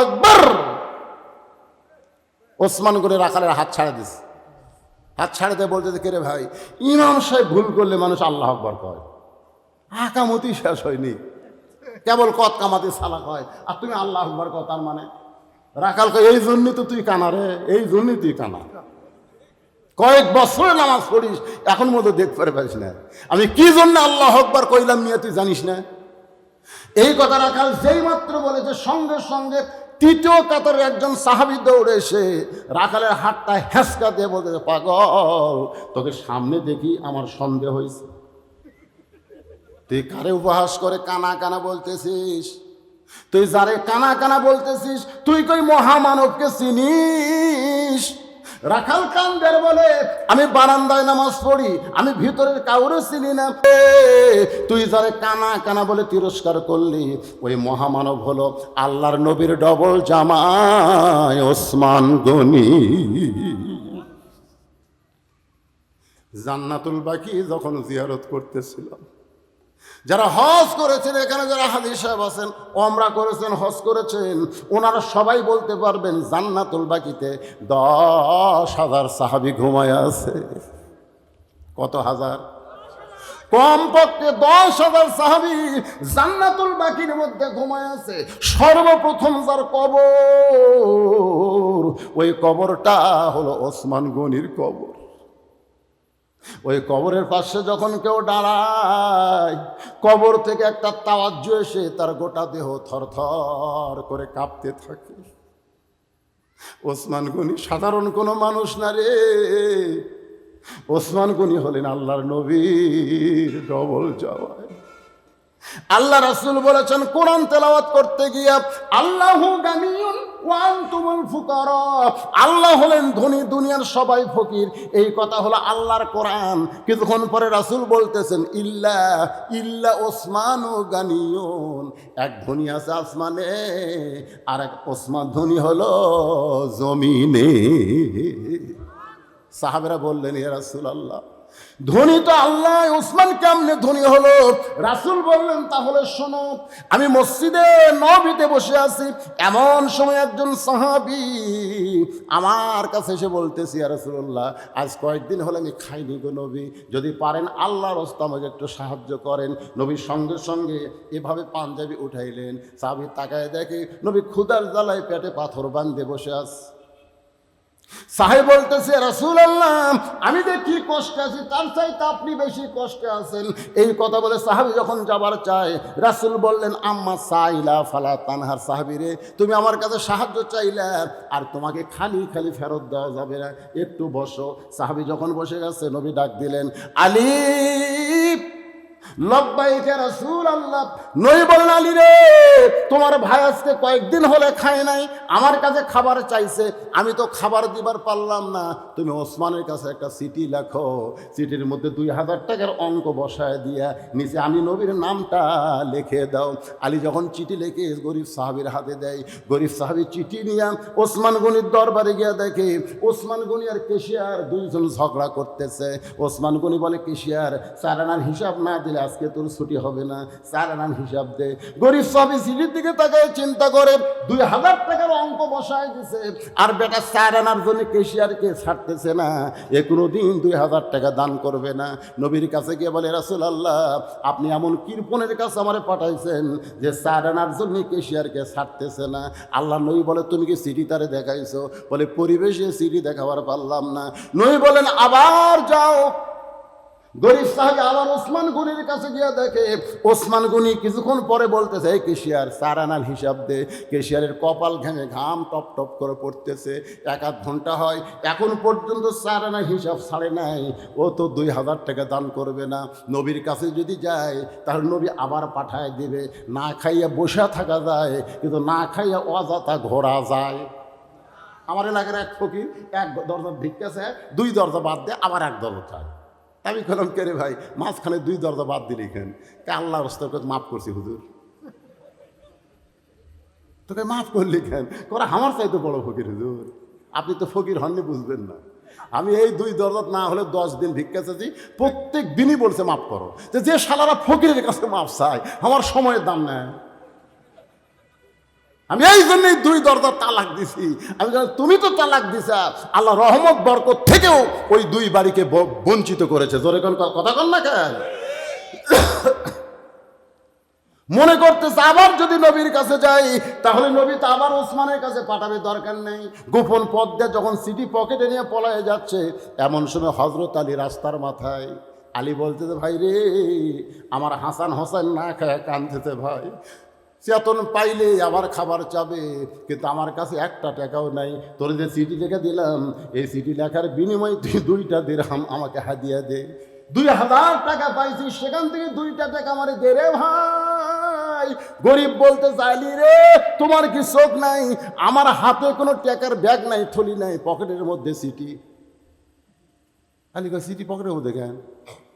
আকবার, ওসমান গনি রাখালের হাত ছাড়া দিছে। হাত ছাড়ে দিয়ে বলতে, কে রে ভাই, ইমাম সাহেব ভুল করলে মানুষ আল্লাহু আকবার কয়, আকামতি শেষ হয়নি, কেবল কদ কামাদিস সালাহ কয়, আর তুমি আল্লাহু আকবার কও, তার মানে রাখাল কয়, এই জন্যই তো তুই কানা রে, এই জন্যই তুই কানা, কয়েক বছরে নামাজ পড়িস, এখন মতো দেখতে পারিস না আমি কি জন্য আল্লাহু আকবার কইলাম নিয়ে, তুই জানিস না। এই কথা রাখাল যেই মাত্র বলেছে, সঙ্গে সঙ্গে তৃতীয় কাতারের একজন সাহাবী দৌড়ে এসে রাখালের হাতটা হেঁচকা দিয়ে বলতেছে, পাগল, তোকে সামনে দেখি আমার সন্দেহ হয়েছে, তুই কারে উপহাস করে কানা কানা বলতেছিস, তুই যারে কানা কানা বলতেছিস, তুই কই মহামানবকে চিনিস? রাখাল কান্দের বলে, আমি বারান্দায় নামাজ পড়ি, আমি ভিতরের কাউরে চিনি না, তুই যারে কানা কানা বলে তিরস্কার করলি, ওই মহামানব হলো আল্লাহর নবীর ডবল জামাই ওসমান গনি। জান্নাতুল বাকি যখন জিয়ারত করতেছিলাম, যারা হজ করেছেন, এখানে যারা হাজী সাহেব আছেন, ওমরা করেছেন, হজ করেছেন, ওনারা সবাই বলতে পারবেন জান্নাতুল বাকিতে 10,000 সাহাবী ঘুমায় আছে। কত হাজার? কমপক্ষে 10,000 সাহাবী জান্নাতুল বাকির মধ্যে ঘুমায় আছে। সর্বপ্রথম যার কবর, ওই কবরটা হলো ওসমান গনির কবর। ওই কবরের পাশে যখন কেউ দাঁড়ায়, কবর থেকে একটা তাওয়াজ্জু এসে তার গোটা দেহ থরথর করে কাঁপতে থাকে। ওসমান গনি সাধারণ কোনো মানুষ না রে, ওসমান গনি হলেন আল্লাহর নবীর ডবল জামাই। আল্লাহ রাসূল বলেছেন কোরআন তেলাওয়াত করতে গিয়ে, আল্লাহু গানিয়ুন ওয়া আনতুমুল ফুকারা, আল্লাহ হলেন ধনী, দুনিয়ার সবাই ফকির। এই কথা হলো আল্লাহর কোরআন। কিছুক্ষণ পরে রাসূল বলতেছেন, ইল্লা ইল্লা ওসমানু গানিয়ুন, এক ধনী আছে আসমানে, আর এক ওসমান ধনী হলো জমিনে। সাহাবেরা বললেন, ইয়া রাসূলুল্লাহ, ধনী তো আল্লাহ, ওসমান কেমনে ধনী হলো? রাসূল বললেন, তাহলে শোনো, আমি মসজিদে নববীতে বসে আছি, এমন সময় একজন সাহাবী আমার কাছে এসে বলতেছে, ইয়া রাসূলুল্লাহ, আজ কয়েকদিন হলে আমি খাইনি গো নবী, যদি পারেন আল্লাহর রাস্তা আমাকে একটু সাহায্য করেন। নবী সঙ্গে সঙ্গে এভাবে পাঞ্জাবি উঠাইলেন। সাহাবী তাকায় দেখে নবী ক্ষুধার জ্বালায় পেটে পাথর বাঁধে বসে আছে। সাহেব বলতেছে, রাসূলুল্লাহ, আমি যে কি কষ্টে আছি তার চাইতে আপনি বেশি কষ্টে আছেন। এই কথা বলে সাহাবী যখন যাবার চায়, রাসূল বললেন, আম্মা সাইলা ফালা তানহার, সাহাবী রে, তুমি আমার কাছে সাহায্য চাইলে আর তোমাকে খালি খালি ফেরত দেওয়া যাবে না, একটু বসো। সাহাবী যখন বসে গেছে, নবী ডাক দিলেন, আলী, লব্বাইক ইয়া রাসূলুল্লাহ। নবী বলেন, আলী রে, তোমার ভাই আজকে কয়েকদিন হলে খায় নাই, আমার কাছে খাবার চাইছে, আমি তো খাবার দিবার পারলাম না, তুমি ওসমানের কাছে একটা চিঠি লেখো, চিঠির মধ্যে 2,000 টাকার অঙ্ক বসায় দিয়া নিচে আমি নবীর নামটা লিখে দাও। আলী যখন চিঠি লিখে গরিব সাহাবীর হাতে দেয়, গরিব সাহাবী চিঠি নিয়ে ওসমান গনির দরবারে গিয়ে দেখে ওসমান গনি আর কেশিয়ার দুইজন ঝগড়া করতেছে। ওসমান গনি বলে, কেশিয়ার, 4 আনার হিসাব না দিলে তাহলে আজকে তোর ছুটি হবে না, 4 আনার হিসাব দে। গরিব সাহাবী সিটির দিকে তাকায় চিন্তা করে 2000 টাকার অঙ্ক বসায় দিছে, আর বেটা 4 আনার জন্য কেশিয়ারকে ছাড়তেছে না, এ কোনোদিন 2000 টাকা দান করবে না। নবীর কাছে গিয়ে বলে, রাসূলুল্লাহ আপনি এমন কৃপণের কাছে আমারে পাঠাইছেন যে 4 আনার জন্য কেশিয়ারকে ছাড়তেছে না। আল্লাহ নবী বলে, তুমি কি সিটি তারে দেখাইছো? বলে, পরিবেশে সিটি দেখাবার পারলাম না। নবী বলেন, আবার যাও। গরিব সাহাবী আবার ওসমান গনির কাছে গিয়ে দেখে ওসমান গনি কিছুক্ষণ পরে বলতেছে, এই কেশিয়ার 4 আনার হিসাব দে। কেশিয়ারের কপাল ঘেমে ঘাম টপ টপ করে পড়তেছে। 1-1 ঘন্টা হয়, এখন পর্যন্ত 4 আনার হিসাব ছাড়ে নাই। ও তো 2000 টাকা দান করবে না। নবীর কাছে যদি যায় তাহলে নবী আবার পাঠায় দিবে। না খাইয়া বসে থাকা যায়, কিন্তু না খাইয়া অযথা ঘোরা যায়। আমার এলাকার এক ফকির 1 দরজা ভিক্ষাছে, 2 দরজা বাদ দিয়ে আবার 1 দরজা চায়। আমি বললাম, কে রে ভাই, মাঝখানে 2 দরজা বাদ দিলি কেন? আল্লাহর রাস্তায় মাফ করছি হুজুর। তোকে মাফ করলি কেন? করে আমার চাইতে বড় ফকির হুজুর, আপনি তো ফকির হননি, বুঝবেন না। আমি এই 2 দরজা না হলে 10 দিন ভিক্ষা চাচ্ছি, প্রত্যেক দিনই বলছে মাফ করো। যে শালারা ফকিরের কাছে মাফ চায়, আমার সময়ের দাম নেয়। আমি এই জন্যই 2 দরজা তালাক দিছি। আমি জানি তুমি তো তালাক দিছা, আল্লাহ রহমত বরকত থেকেও ওই 2 বাড়িকে বঞ্চিত করেছে। জোরে কোন কথা কন না কেন? মনে করতেছে আবার যদি নবীর কাছে যাই তাহলে নবী তো আবার ওসমানের কাছে পাঠাবে, দরকার নেই। গোপন পথ দিয়ে যখন সিটি পকেটে নিয়ে পলায়ে যাচ্ছে, এমন সময় হযরত আলী রাস্তার মাথায়। আলী বলতেছে, ভাই রে, আমার হাসান হোসেন না খায় কাঁদতেছে ভাই, চেতন পাইলে আবার খাবার চাবে, কিন্তু আমার কাছে 1টা টাকাও নাই। তোর যে চিঠি লিখে দিলাম, এই চিঠি লেখার বিনিময়ে তুই 2টা দিরহাম আমাকে হাদিয়া দে। 2000 টাকা পাইছি, সেখান থেকে 2টা টাকা আমারে দে রে ভাই। গরিব বলতে চাইলি, রে তোমার কি চোখ নাই? আমার হাতে কোনো টাকার ব্যাগ নাই, থলি নাই, পকেটের মধ্যে চিঠি। আলি কয়, চিঠি পকেটের মধ্যে কেন?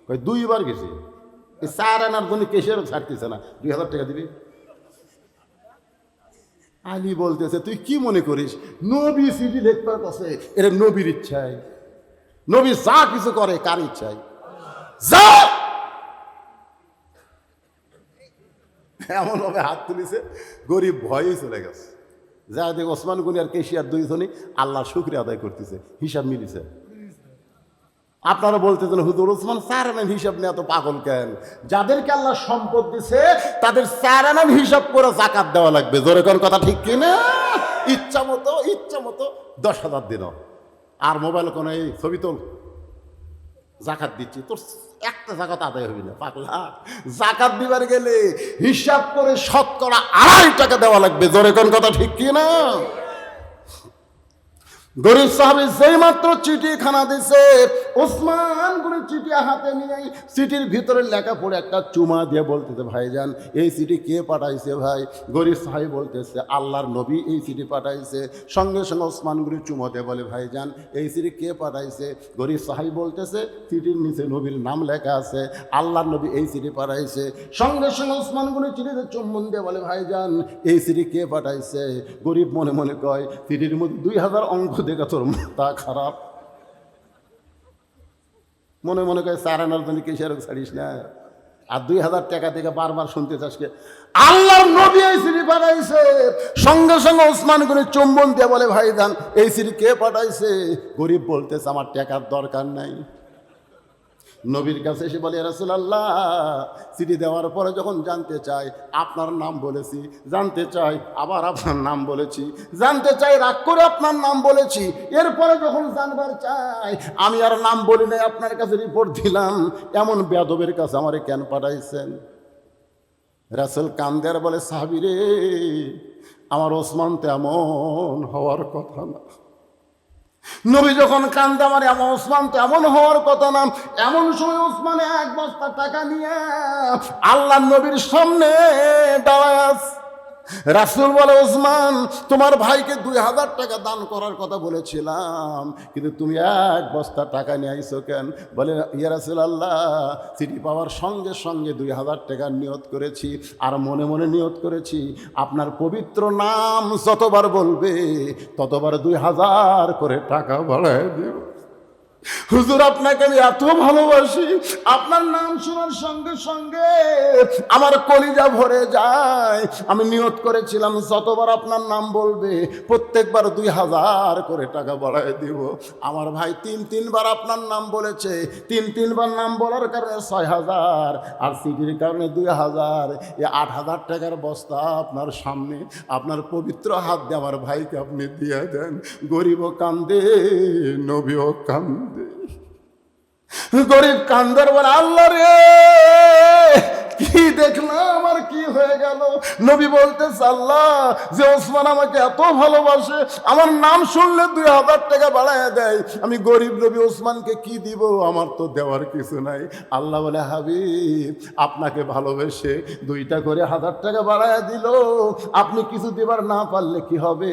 কয়, 2 বার গেছি, এই 4 আনার জন্য কেশিয়ারও ছাড়তেছে না, 2000 টাকা দিবি। আলী বলতেছে, তুই কি মনে করিস নবী চিঠি লিখবার কাছে? এরা নবীর ইচ্ছায়, নবী যা কিছু করে কার ইচ্ছায়? যা এমন ভাবে হাত তুলিছে, গরিব ভয়ে চলে গেছে। যা দেখ ওসমান গনি আর কেশিয়ার 2 জনই আল্লাহর শুকরিয়া আদায় করতেছে, হিসাব মিলিছে। আপনারা বলতেছেন, হুজুর ওসমান 4 আনার হিসাব নিয়ে এত পাগল কেন? যাদেরকে আল্লাহ সম্পদ দিছে তাদের 4 আনার হিসাব করে যাকাত দেওয়া লাগবে। জোরে কোন কথা ঠিক কিনা? ইচ্ছা মতো 10,000 দিন, আর মোবাইল কোন এই ছবি তোল, যাকাত দিচ্ছি, তোর একটা যাকাত আদায় হবি না পাগলা। যাকাত দিবার গেলে হিসাব করে শতকরা 2.5 টাকা দেওয়া লাগবে। জোরে কোন কথা ঠিক কিনা? গরিব সাহাবী যেই মাত্র চিঠিখানা দিছে, ওসমান গনি চিঠি হাতে নিয়ে চিঠির ভিতরে লেখা পড়ে একটা চুমা দিয়ে বলতেছে, ভাইজান এই চিঠি কে পাঠাইছে ভাই? গরিব সাহাবী বলতেছে, আল্লাহর নবী এই চিঠি পাঠাইছে। সঙ্গে সঙ্গে ওসমান গনি চুমা দিয়ে বলে, ভাইজান এই চিঠি কে পাঠাইছে? গরিব সাহাবী বলতেছে, চিঠির নিচে নবীর নাম লেখা আছে, আল্লাহর নবী এই চিঠি পাঠাইছে। সঙ্গে সঙ্গে ওসমান গনি চিঠিতে চুম্বন দিয়ে বলে, ভাইজান এই চিঠি কে পাঠাইছে? গরিব মনে মনে কয়, চিঠির মধ্যে 2000 অঙ্ক দেখা তোর মাথা খারাপ। মনে মনে করে 4 আনার জন্য কেশিয়ার ছাড়িস না, আর 2000 টাকা থেকে বারবার শুনতে চাষকে আল্লাহর নবী এই চিঠি পাঠাইছে। সঙ্গে সঙ্গে ওসমান গনি চুম্বন দিয়ে বলে, ভাইজান এই চিঠি কে পাঠাইছে? গরিব বলতেছে, আমার টাকার দরকার নাই। নবীর কাছে এসে বলে, রাসূলুল্লাহ চিঠি দেওয়ার পরে যখন জানতে চাই আপনার নাম বলেছি, জানতে চাই আবার আপনার নাম বলেছি, জানতে চাই রাগ করে আপনার নাম বলেছি, এরপরে যখন জানবার চাই আমি আর নাম বলি নাই, আপনার কাছে রিপোর্ট দিলাম, এমন বেয়াদবের কাছে আমারে কেন পাঠাইছেন? রাসূল কান্দে আর বলে, সাহাবী রে, আমার ওসমান তো এমন হওয়ার কথা না। নবী যখন কান্দে, আমার এমন ওসমান তো এমন হওয়ার কথা না। এমন সময় ওসমানে 1 বস্তা টাকা নিয়ে আল্লাহ নবীর সামনে দাঁড়ায়। রাসূল বলে, ওসমান তোমার ভাইকে 2000 টাকা দান করার কথা বলেছিলাম, কিন্তু তুমি 1 বস্তা টাকা নিয়ে আইছো কেন? বলে, ইয়া রাসূলুল্লাহ চিঠি পাওয়ার সঙ্গে সঙ্গে 2000 টাকা নিয়ত করেছি, আর মনে মনে নিয়ত করেছি আপনার পবিত্র নাম যতবার বলবে ততবার 2000 করে টাকা বাড়ায় দিও। হুজুর আপনাকে আমি এত ভালোবাসি, আপনার নাম শোনার সঙ্গে সঙ্গে আমার কলিজা ভরে যায়। আমি নিয়ত করেছিলাম যতবার আপনার নাম বলবে প্রত্যেকবার 2000 করে টাকা বাড়ায় দিব। আমার ভাই তিনবার আপনার নাম বলেছে, তিনবার নাম বলার কারণে 6000, আর সিটির কারণে 2000, এই 8000 টাকার বস্তা আপনার সামনে আপনার পবিত্র হাত দিয়ে আমার ভাইকে আপনি দিয়ে দেন। গরিবও কান্দে, নবীও কান্দে। গরিব কান্দার বলে আল্লাহ রে কি দেখলাম আর কি হয়ে গেল। নবী বলতেছে আল্লাহ যে ওসমান আমাকে এত ভালোবাসে, আমার নাম শুনলে 2000 টাকা বাড়ায় দেয়, আমি গরিব নবী ওসমানকে কি দিব? আমার তো দেওয়ার কিছু নাই। আল্লাহ বলে হাবিব আপনাকে ভালোবেসে 2টা করে 1000 টাকা বাড়ায় দিল, আপনি কিছু দিবার না পারলে কি হবে?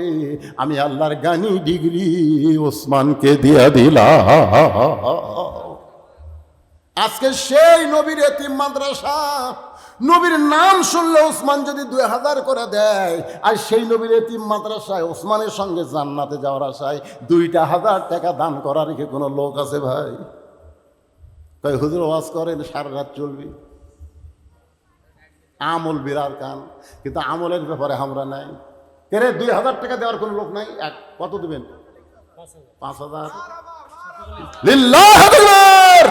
আমি আল্লাহর গানি ডিগ্রি ওসমানকে দিয়া দিলাম। আজকে সেই নবীর এতিম মাদ্রাসা, নবীর নাম শুনলে ওসমান যদি 2000 করে দেয়, আর সেই নবীর এতিম মাদ্রাসায় ওসমানের সঙ্গে জান্নাতে যাওয়ার আশায় 2,000 টাকা দান করার কি কোনো লোক আছে ভাই? তাই হুজুর ওয়াজ করেন সারা রাত চলবি, আমল বিরার কান, কিন্তু আমলের ব্যাপারে আমরা নাই। কেরে 2000 টাকা দেওয়ার কোনো লোক নাই? কত দেবেন? 5000। লিল্লাহ আকবার।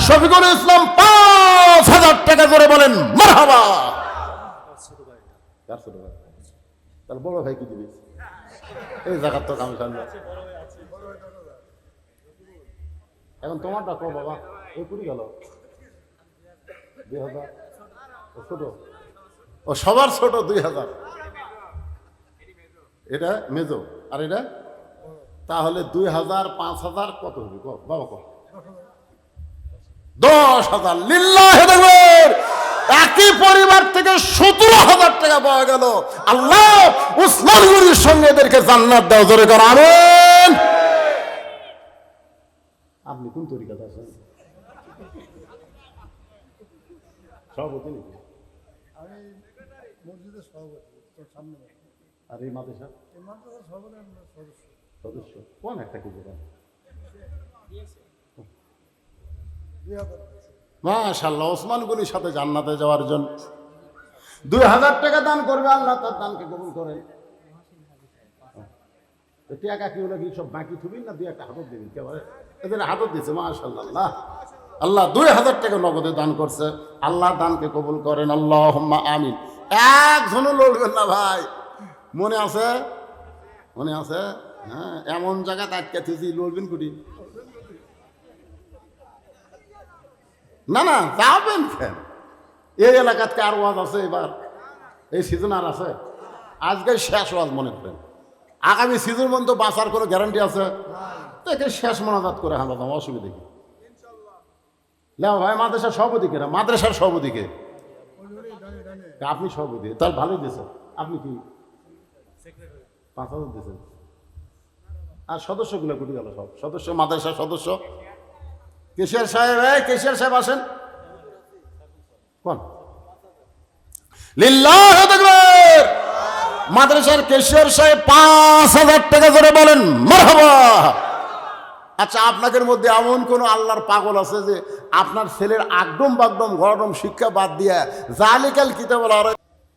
শফিকুল ইসলাম 5000 টাকা করে বলেন মারহাবা। তাহলে বড় ভাই কি দিবি? এই জায়গার তো কাম সামনে। এখন তোমারটা কো বাবা, এই কুড়ি গেল 2000। ছোট ও সবার ছোট 2000, এটা মেজো আর এটা, তাহলে 2000 5000 কত হবে বাবা? কো 10,000। লিল্লাহি তাকবীর। একই পরিবার থেকে 17,000 টাকা পাওয়া গেল। আল্লাহ উসমান গনির সঙ্গে এদেরকে জান্নাত দাও, জোরে কর আমিন। আপনি কোন তরিকাতে আছেন? সভাপতি নাকি? আমি মসজিদের সভাপতি, তোর সামনে। আর এই মাদ্রাসা সদস্য কোন একটা কি যেটা? মাশাআল্লাহ, ওসমান গনির সাথে জান্নাতে যাওয়ার জন্য 2000 টাকা দান করবে, আল্লাহ তার দানকে কবুল করেন। টাকা কি হলো কি সব বাকি থুবি না 2-1 হাতত দিবি? এদের হাতত দিচ্ছে মাশাআল্লাহ। আল্লাহ 2000 টাকা নগদে দান করছে, আল্লাহ দানকে কবুল করেন, আল্লাহুম্মা আমিন। একজনও লড়বেন না ভাই, মনে আছে? মনে আছে? হ্যাঁ, এমন জায়গাতে আটকে থুছি, লড়বেন কুটি? না না, যাবেন কেন? এই এলাকাতে কার ওয়াজ আছে এবার? এই সিজন আর আছে? আজকে শেষ ওয়াজ মনে করেন, আগামী সিজন পর্যন্ত বাঁচার কোনো গ্যারান্টি আছে? তাকে শেষ মোনাজাত করে হাঁটাতাম, অসুবিধা কি? লেও ভাই, মাদ্রাসার সভাপতি কেনা? মাদ্রাসার সভাপতিকে আপনি সভাপতি, তাহলে ভালোই দিয়েছেন। আপনি কি 5000 দিয়েছেন? আর সদস্যগুলো কুটি গেল? সব সদস্য, মাদ্রাসার সদস্য। কেশিয়ার সাহেব, কেশিয়ার সাহেব আসেন কোন? লিল্লাহি তাকবীর। মাদ্রাসার কেশিয়ার সাহেব 5000 টাকা করে বলেন মারহাবা। আচ্ছা, আপনাদের মধ্যে এমন কোন আল্লাহর পাগল আছে যে আপনার ছেলের আগডম বাগডম গরডম শিক্ষা বাদ দিয়া জালিকাল কিতাব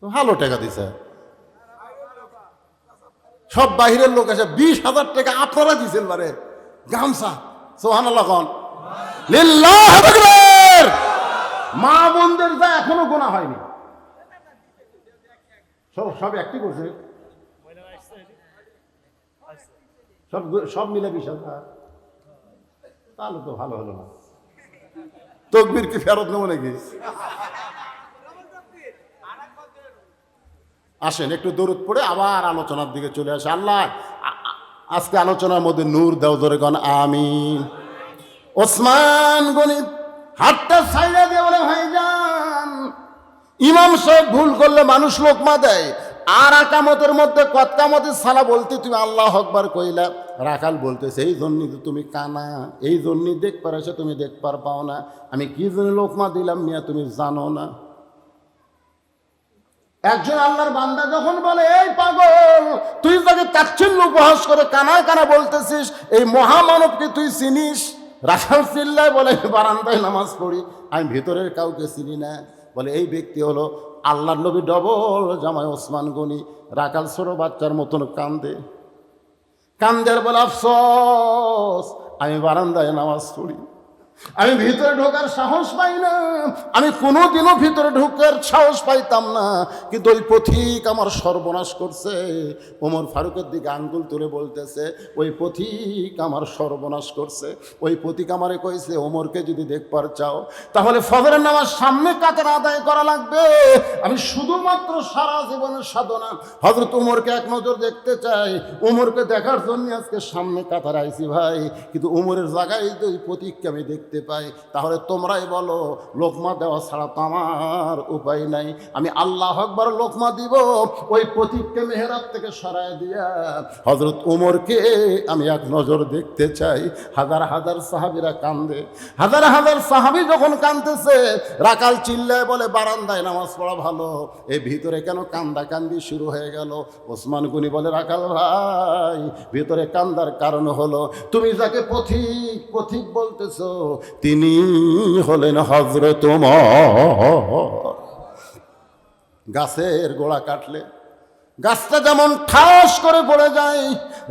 ভালো টাকা দিছে? সব বাহিরের লোক আছে। 20,000 টাকা আপনারা দিচ্ছেন বারে গামছা। সুবহানাল্লাহ কোন? লিল্লাহি তাকবীর। মা বোনদের যা এখনো গোনা হয়নি, সব একটি করছে, সব মিলে 20,000। তাহলে তো ভালো হলো না। তকবীর কি ফেরত নেবো নাকি? আসেন একটু দরুদ পড়ে আবার আলোচনার দিকে চলে আসে। আল্লাহ আজকে আলোচনার মধ্যে নূর দাও, জোরে কোন আমিন। ওসমান গনি হাতটা ছাইড়া দিয়ে বলে ভাইজান, ইমাম সাহেব ভুল করলে মানুষ লোকমা দেয়, আর আকামতের মধ্যে কতকামতের সালা বলতে তুমি আল্লাহ আকবার কইলা। রাখাল বলতেছে এই জন্যই তো তুমি কানা, এই জন্যই দেখ পারেছে তুমি দেখবার পাও না, আমি কি জন্য লোকমা দিলাম মিয়া তুমি জানো না। একজন আল্লাহর বান্দা যখন বলে এই পাগল তুই তাকে তাচ্ছিল্য উপহাস করে কানায় কানা বলতেছিস, এই মহামানবকে তুই চিনিস? রাখাল চিল্লায় বলে বারান্দায় নামাজ পড়ি, আমি ভিতরের কাউকে চিনি না। বলে এই ব্যক্তি হলো আল্লাহর নবী ডবল জামাই ওসমান গনি। রাখাল ছোট বাচ্চার মতন কান্দে, কান্দের বলে আফসোস আমি বারান্দায় নামাজ পড়ি, আমি ভিতরে ঢোকার সাহস পাই না, আমি কোনোদিনও ভিতরে ঢোকার সাহস পাইতাম না, কিন্তু ওই পথিক আমার সর্বনাশ করছে। ওমর ফারুকের দিকে আঙ্গুল তুলে বলতেছে ওই পথিক আমার সর্বনাশ করছে। ওই পথিক আমারে কইছে ওমরকে যদি দেখবার চাও তাহলে ফজরের নামাজ সামনে কাতার আদায় করা লাগবে। আমি শুধুমাত্র সারা জীবনের সাধনা হযরত ওমরকে এক নজর দেখতে চাই, ওমরকে দেখার জন্য আজকে সামনে কাতার আইছি ভাই, কিন্তু ওমরের জায়গায় তো ওই পথিককে আমি দেখতে পাই। তাহলে তোমরাই বলো লোকমা দেওয়া ছাড়া তো আমার উপায় নাই। আমি আল্লাহু আকবার লোকমা দিব, ওই পথিককে মেহরাব থেকে সরায় দিয়া হযরত ওমরকে আমি এক নজর দেখতে চাই। হাজার হাজার সাহাবীরা কান্দে, হাজার হাজার সাহাবী যখন কাঁদতেছে রাকাল চিল্লায় বলে বারান্দায় নামাজ পড়া ভালো, এই ভিতরে কেন কান্দা কান্দি শুরু হয়ে গেল? ওসমান গনি বলে রাকাল ভাই ভিতরে কান্দার কারণ হলো তুমি যাকে পথিক পথিক বলতেছো তিনি হলেন হযরত ওমর। গাছের গোড়া কাটলে গাছটা যেমন ঠাস করে পড়ে যায়,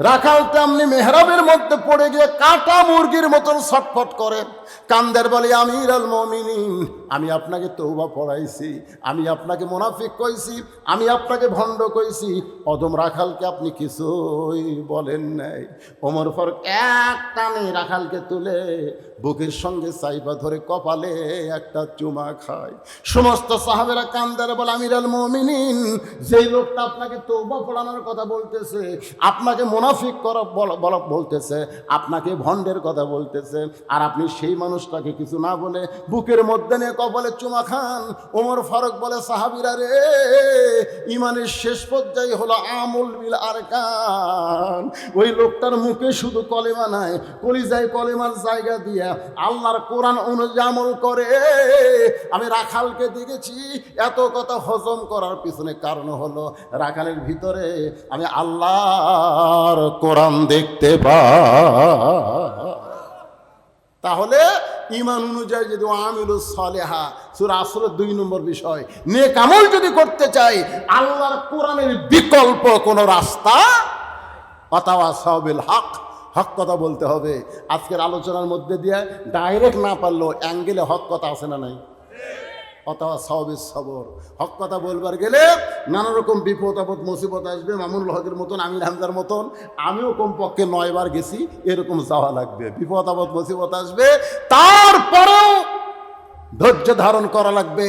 রাখাল তেমনি মেহরাবের মধ্যে পড়ে গিয়ে কাটা মুরগির মতন ছটফট করে, কান্দের বলে আমির আল মুমিনিন আমি আপনাকে তওবা পড়াইছি, আমি আপনাকে মুনাফিক কইছি, আমি আপনাকে ভণ্ড কইছি, অদম রাখালকে আপনি কিছুই বলেন নাই। ওমর ফারুক এক টানে রাখালকে তুলে বুকের সঙ্গে চাইপা ধরে কপালে একটা চুমা খায়। সমস্ত সাহাবেরা কান্দের বলে আমির আল মুমিনিন যেই লোকটা আপনাকে তওবা পড়ানোর কথা বলতেছে, আপনাকে মুনাফিক করা বলতেছে, আপনাকে ভণ্ডের কথা বলতেছে, আর আপনি সেই মানুষটাকে কিছু না বলে বুকের মধ্যে নিয়ে কপালে চুমা খান। ওমর ফারুক বলে সাহাবীরা রে, ইমানের শেষ পর্যায়ে হলো আমল বিল আরকান। ওই লোকটার মুখে শুধু কলেমা নাই, কলিজায় কলেমার জায়গা দিয়া আল্লাহর কোরআন অনুযায়ী আমল করে। আমি রাখালকে দেখেছি এত কথা হজম করার পিছনে কারণ হলো রাখালের ভিতরে আমি আল্লাহর কোরআন দেখতে পাই। তাহলে ঈমান অনুযায়ী যদি আমিলুস সালেহা সূরা আসরের 2 নম্বর বিষয় নেক আমল যদি করতে চাই, আল্লাহর কোরআনের বিকল্প কোন রাস্তা ওয়াতাওয়াসাউ বিল হক, হক কথা বলতে হবে। আজকের আলোচনার মধ্যে দিয়ে ডাইরেক্ট না পারলেও অ্যাঙ্গেলে হক কথা আছে না নাই? ওয়াতাওয়াসাউ বিস সবর, হক কথা বলবার গেলে নানা রকম বিপদ আপদ মুসিবত আসবে। মামুনুল হকের মতন, আমির হামজার মতন আমিও কমপক্ষে 9 বার গেছি, এরকম যাওয়া লাগবে। বিপদ আপদ মুসিবত আসবে, তারপরেও ধৈর্য ধারণ করা লাগবে।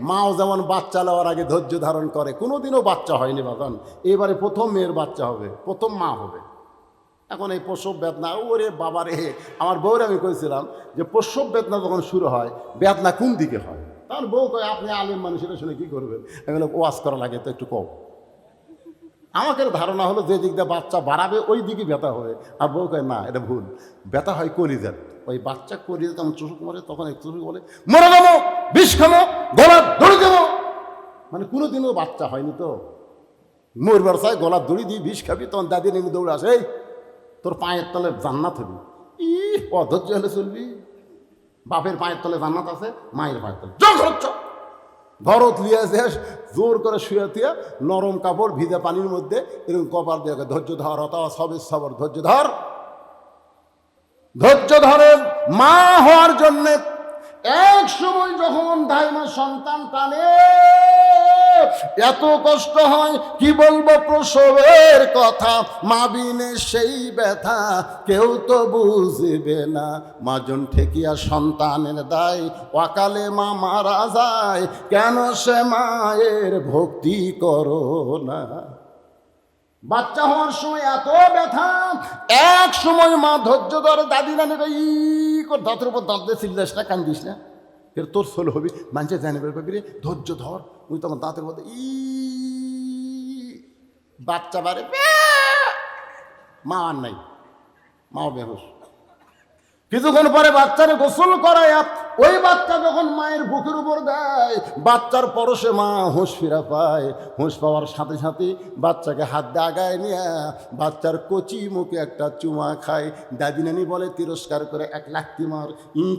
মাও যেমন বাচ্চা নেওয়ার আগে ধৈর্য ধারণ করে, কোনোদিনও বাচ্চা হয়নি বাগান, এবারে প্রথম মেয়ের বাচ্চা হবে, প্রথম মা হবে। এখন এই প্রসব বেদনা, ওরে বাবা রে, আমার বউরে আমি কইছিলাম যে প্রসব বেদনা যখন শুরু হয় বেদনা কোন দিকে হয়? তার বউ কয় আপনি আলেম মানুষের শুনে কী করবেন? আমি বললাম ওয়াজ করা লাগে তো একটু কম। আমাকে ধারণা হলো যে দিক দিয়ে বাচ্চা বাড়াবে ওই দিকে ব্যথা হবে, আর বউ কয় না এটা ভুল, ব্যথা হয় কলিজার। ওই বাচ্চা কলিজা তখন চুষুক মারে, তখন এক চুষুক বলে মরে যাবো, বিষ খাবো, গলা দড়ি দেবো। মানে কোনোদিনও বাচ্চা হয়নি তো, মরবার চাই গলা দড়ি দিয়ে বিষ খাবি, তখন দাদি নেমে দৌড়ে আসে, এই তোর পায়ের তলে জান্নাত হবি। অধৈর্য হলে চলবি? বাপের পায়ের তলে জান্নাত আছে, মায়ের পায়ের তলে ঘরত লিয়ে জোর করে শুয়ে দিয়ে নরম কাপড় ভিজা পানির মধ্যে এরকম কপাল দিয়ে ধৈর্য ধর, অথবা সবে সবর, ধৈর্য ধর। ধৈর্য ধরে মা হওয়ার জন্য এক সময় যখন দাইমা সন্তান টানে এত কষ্ট হয় কি বলবো প্রসবের কথা, মা বিনে সেই ব্যথা কেউ তো বুঝবে না। মাজন ঠেকিয়া সন্তানের দায়, অকালে মা মারা যায়, কেন সে মায়ের ভক্তি করো না? বাচ্চা হওয়ার সময় এত ব্যথা, এক সময় মা ধৈর্য ধরে, দাদি নানি দাঁতের উপর দাঁত দিয়ে চিল্লাস না, কান্দিস না, এর তোর সোল হবি, মানুষের জানে রে, ধৈর্য ধর। ওই তখন দাঁতের মধ্যে বাচ্চা বারে, মা আর নাই, মাও বেহুশ। কিছুক্ষণ পরে বাচ্চারে গোসল করায় ওই বাচ্চা যখন মায়ের বুকের উপর দেয়, বাচ্চার পরশে মা হুঁশ ফিরা পায়। হুঁশ পাওয়ার সাথে সাথে বাচ্চাকে হাত দিয়ে আগায় নিয়ে বাচ্চার কচি মুখে একটা চুমা খায়। দাদি নানি বলে তিরস্কার করে, এক লাথি মার,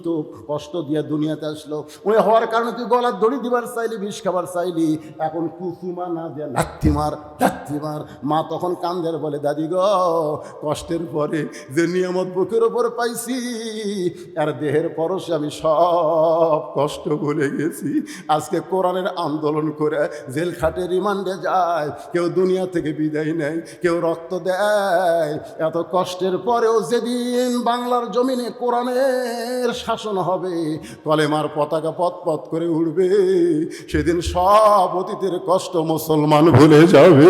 তো কষ্ট দিয়ে দুনিয়াতে আসলো, ওই হওয়ার কারণে তুই গলার দড়ি দিবার চাইলি, বিষ খাবার চাইলি, এখন কুচুমা না দিয়ে লাথি মার, লাথি মার। মা তখন কান্দের বলে, দাদি গো, কষ্টের পরে যে নিয়ামত বুকের ওপর পাইছি, আর দেহের পরশে আমি সব কষ্ট ভুলে গেছি। আজকে কোরআনের আন্দোলন করে জেল খাটে, রিমান্ডে যায়, কেউ দুনিয়া থেকে বিদায় নেয়, কেউ রক্ত দেয়। এত কষ্টের পরেও যেদিন বাংলার জমিনে কোরআনের শাসন হবে, কলেমার পতাকা পথ পথ করে উঠবে, সেদিন সব অতীতের কষ্ট মুসলমান ভুলে যাবে।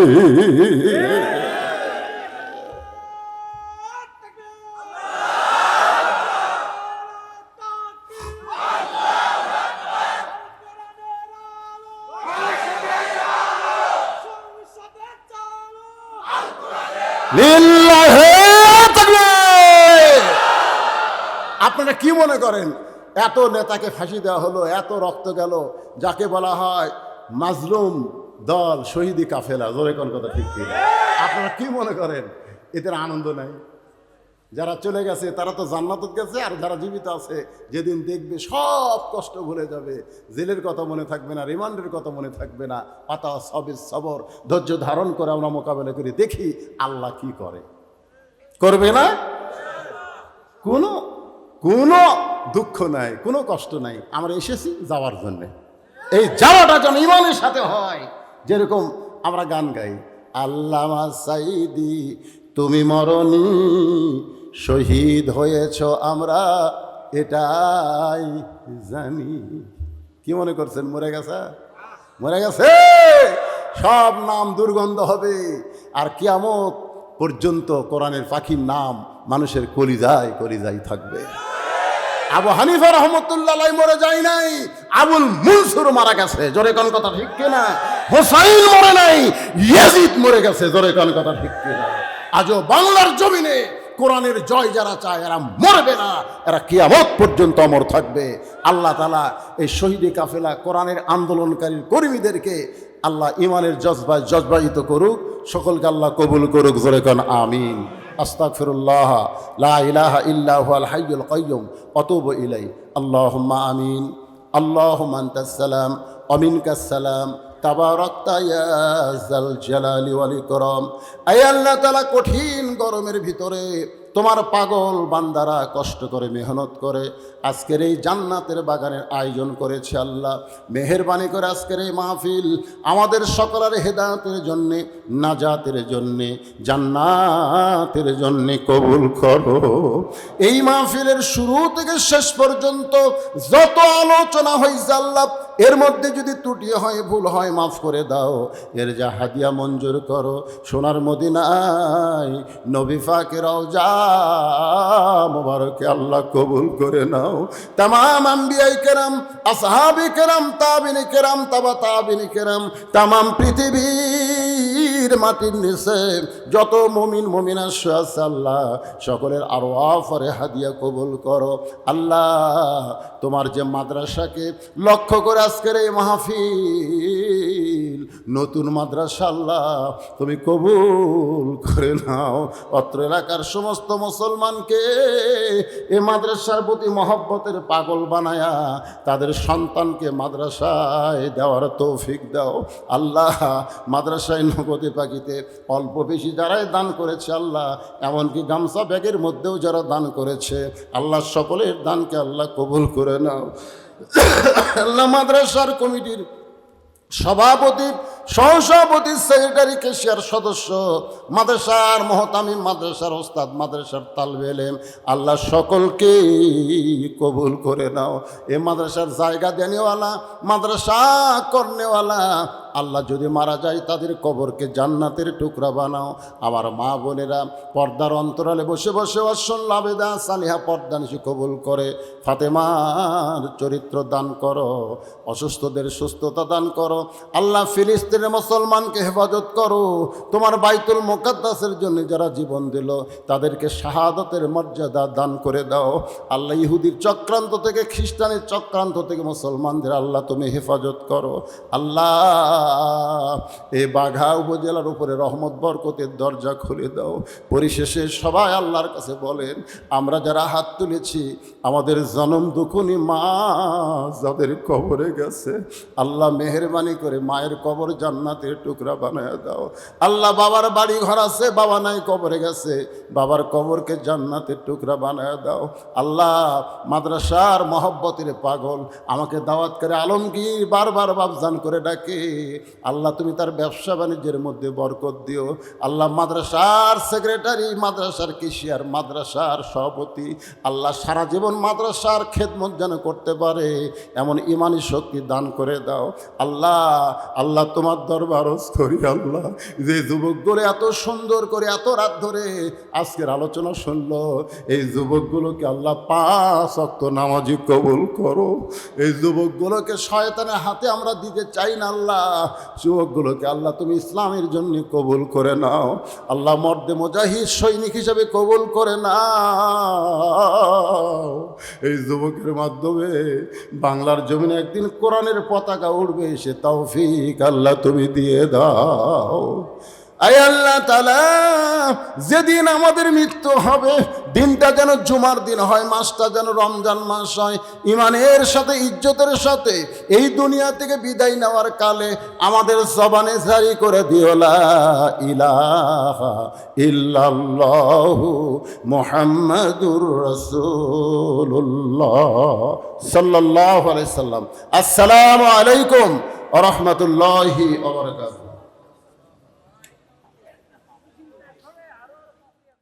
আপনারা কি মনে করেন এত নেতাকে ফাঁসি দেওয়া হলো, এত রক্ত গেল, যাকে বলা হয় মাজলুম দল, শহীদি কাফেলা, জোরে কোন কথা ঠিক কি? আপনারা কি মনে করেন এদের আনন্দ নাই? যারা চলে গেছে তারা তো জান্নাতে গেছে, আর যারা জীবিত আছে যেদিন দেখবে সব কষ্ট ভুলে যাবে, জেলের কথা মনে থাকবে না, রিমান্ডের কথা মনে থাকবে না। পাতা সবের সবর, ধৈর্য ধারণ করে আমরা মোকাবেলা করি, দেখি আল্লাহ কি করে। করবে না? কোনো কোনো দুঃখ নাই, কোনো কষ্ট নাই। আমরা এসেছি যাওয়ার জন্য, এই যাওয়াটা যেন ইমানের সাথে হয়। যেরকম আমরা গান গাই, আল্লামা সাইদি তুমি মরনি, শহীদ হয়েছ আমরা এটাই জানি। কি মনে করছেন মরে গেছে? মরে গেছে। সব নাম দুর্গন্ধ হবে, আর কিয়ামত পর্যন্ত কোরআনের পাখির নাম মানুষের কলিজায় কলিজায় থাকবে। আবু হানিফা রহমতুল্লাহ মরে যায় নাই, আবুল মুনসুর মারা গেছে, জোরে কোন কথা ঠিক কিনা? হোসাইন মরে নাই, ইয়াজিদ মরে গেছে, জোরে কোন কথা ঠিক কিনা? আজও বাংলার জমিনে কোরআনের জয় যারা চায় এরা মরবে না, এরা কিয়ামত পর্যন্ত অমর থাকবে। আল্লাহ তাআলা এই শহীদি কাফেলা কোরআনের আন্দোলনকারী কর্মীদেরকে আল্লাহ ইমানের জজবায়িত করুক, সকলকে আল্লাহ কবুল করুক, জোরে কোন আমিন। আস্তাগফিরুল্লাহ লা ইলাহা ইল্লা হুয়াল হাইয়ুল কাইয়্যুম ওয়া আতুবু ইলাইহি। আল্লাহুম্মা আমিন। আল্লাহুম্মা আনতাস সালাম ওয়া মিনকাস সালাম, তাবারাকতা ইয়া যাল জালালি ওয়াল ইকরাম। আয় আল্লাহ তাআলা, কঠিন গরমের ভিতরে তোমার পাগল বান্দারা কষ্ট করে মেহনত করে আজকের এই জান্নাতের বাগানের আয়োজন করেছে। আল্লাহ মেহেরবানি করে আজকের এই মাহফিল আমাদের সকলের হেদায়েতের জন্যে, নাজাতের জন্যে, জান্নাতের জন্যে কবুল করো। এই মাহফিলের শুরু থেকে শেষ পর্যন্ত যত আলোচনা হয়েছে আল্লাহ, এর মধ্যে যদি ত্রুটি হয়, ভুল হয়, মাফ করে দাও। এর যা হাদিয়া মঞ্জুর করো, সোনার মদিনায় নবী পাকের রওজা মুবারকে আল্লাহ কবুল করে নাও। তামাম আম্বিয়ায়ে কেরাম, আসহাবে কেরাম, তাবিঈন কেরাম, তাবা তাবিঈন কেরাম, তামাম পৃথিবীর মাটির নিচে যত মুমিন মুমিনাত আছে আল্লাহ, সকলের আরওয়াহ আর হাদিয়া কবুল করো। আল্লাহ তোমার যে মাদ্রাসাকে লক্ষ্য করে আজকের এই মাহফিল, নতুন মাদ্রাসা আল্লাহ তুমি কবুল করে নাও। অত্র এলাকার সমস্ত মুসলমানকে এই মাদ্রাসার প্রতি মহব্বতের পাগল বানায়া তাদের সন্তানকে মাদ্রাসায় দেওয়ার তৌফিক দাও। আল্লাহ মাদ্রাসায় নগদে পাখিতে অল্প বেশি যারাই দান করেছে আল্লাহ, এমনকি গামছা ব্যাগের মধ্যেও যারা দান করেছে আল্লাহ, সকলের দানকে আল্লাহ কবুল করে নাও। আল্লাহ মাদ্রাসার কমিটির সভাপতি, সহসভাপতি, সেক্রেটারি, কেশিয়ার সদস্য, মাদ্রাসার মহতামিম, মাদ্রাসার ওস্তাদ, মাদ্রাসার তালবে ইলম, আল্লাহ সকলকে কবুল করে নাও। এ মাদ্রাসার জায়গা দেনেওয়ালা, মাদ্রাসা করনেওয়ালা আল্লাহ যদি মারা যায় তাদের কবরকে জান্নাতের টুকরা বানাও। আমার মা বোনেরা পর্দার অন্তরালে বসে বসে লাভেদা সালিহা পর্দানিশি কবুল করে ফাতেমার চরিত্র দান করো, অসুস্থদের সুস্থতা দান করো। আল্লাহ ফিলিস্তিন ফিলিস্তিনের মুসলমানকে হেফাজত করো। তোমার বাইতুল মুকাদ্দাসের জন্য যারা জীবন দিল তাদেরকে শাহাদাতের মর্যাদা দান করে দাও। আল্লাহ ইহুদির চক্রান্ত থেকে, খ্রিস্টানের চক্রান্ত থেকে মুসলমানদের আল্লাহ তুমি হেফাজত করো। আল্লাহ এই বাঘা উপজেলার উপরে রহমত বরকতের দরজা খুলে দাও। পরিশেষে সবাই আল্লাহর কাছে বলেন, আমরা যারা হাত তুলেছি আমাদের জনম দুঃখনী মা যাদের কবরে গেছে, আল্লাহ মেহেরবানি করে মায়ের কবর জান্নাতের টুকরা বানায় দাও। আল্লাহ বাবার বাড়ি ঘর আছে, বাবা নাই কবরে গেছে, বাবার কবরকে জান্নাতের টুকরা বানায় দাও। আল্লাহ মাদ্রাসার মহব্বতের পাগল আমাকে দাওয়াত করে আলমগীর বারবার বাবজান করে ডাকে। আল্লাহ তুমি তার ব্যবসা বাণিজ্যের মধ্যে বরকত দিও। আল্লাহ মাদ্রাসার সেক্রেটারি, মাদ্রাসার কেশিয়ার, মাদ্রাসার সভাপতি, আল্লাহ সারা জীবন মাদ্রাসার খেদমত যেন করতে পারে এমন ইমানি শক্তি দান করে দাও। আল্লাহ আল্লাহ তোমার দরবার করি আল্লাহ, যে যুবকগুলো এত সুন্দর করে এত রাত ধরে আজকের আলোচনা শুনলো, এই যুবকগুলোকে আল্লাহ 5 ওয়াক্ত নামাজি কবুল করো। এই যুবকগুলোকে শয়তানের হাতে আমরা দিতে চাই না আল্লাহ, যুবকগুলোকে আল্লাহ তুমি ইসলামের জন্য কবুল করে নাও। আল্লাহ মর্দে মুজাহিদ সৈনিক হিসাবে কবুল করে নাও। এই যুবকের মাধ্যমে বাংলার জমিনে একদিন কোরআনের পতাকা উঠবে, সে তৌফিক আল্লাহ তুমি দিয়ে দাও। আয় আল্লাহ তাআলা, যেদিন আমাদের মৃত্যু হবে দিনটা যেন জুমার দিন হয়, মাসটা যেন রমজান মাস হয়, ইমানের সাথে ইজ্জতের সাথে এই দুনিয়া থেকে বিদায় নেওয়ার কালে আমাদের জবানে জারি করে দিও লা ইলাহা ইল্লাল্লাহু মুহাম্মাদুর রাসূলুল্লাহ সাল্লাল্লাহু আলাইহি সাল্লাম। আসসালামু আলাইকুম ওয়া রাহমাতুল্লাহি ওয়া বারাকাতুহু।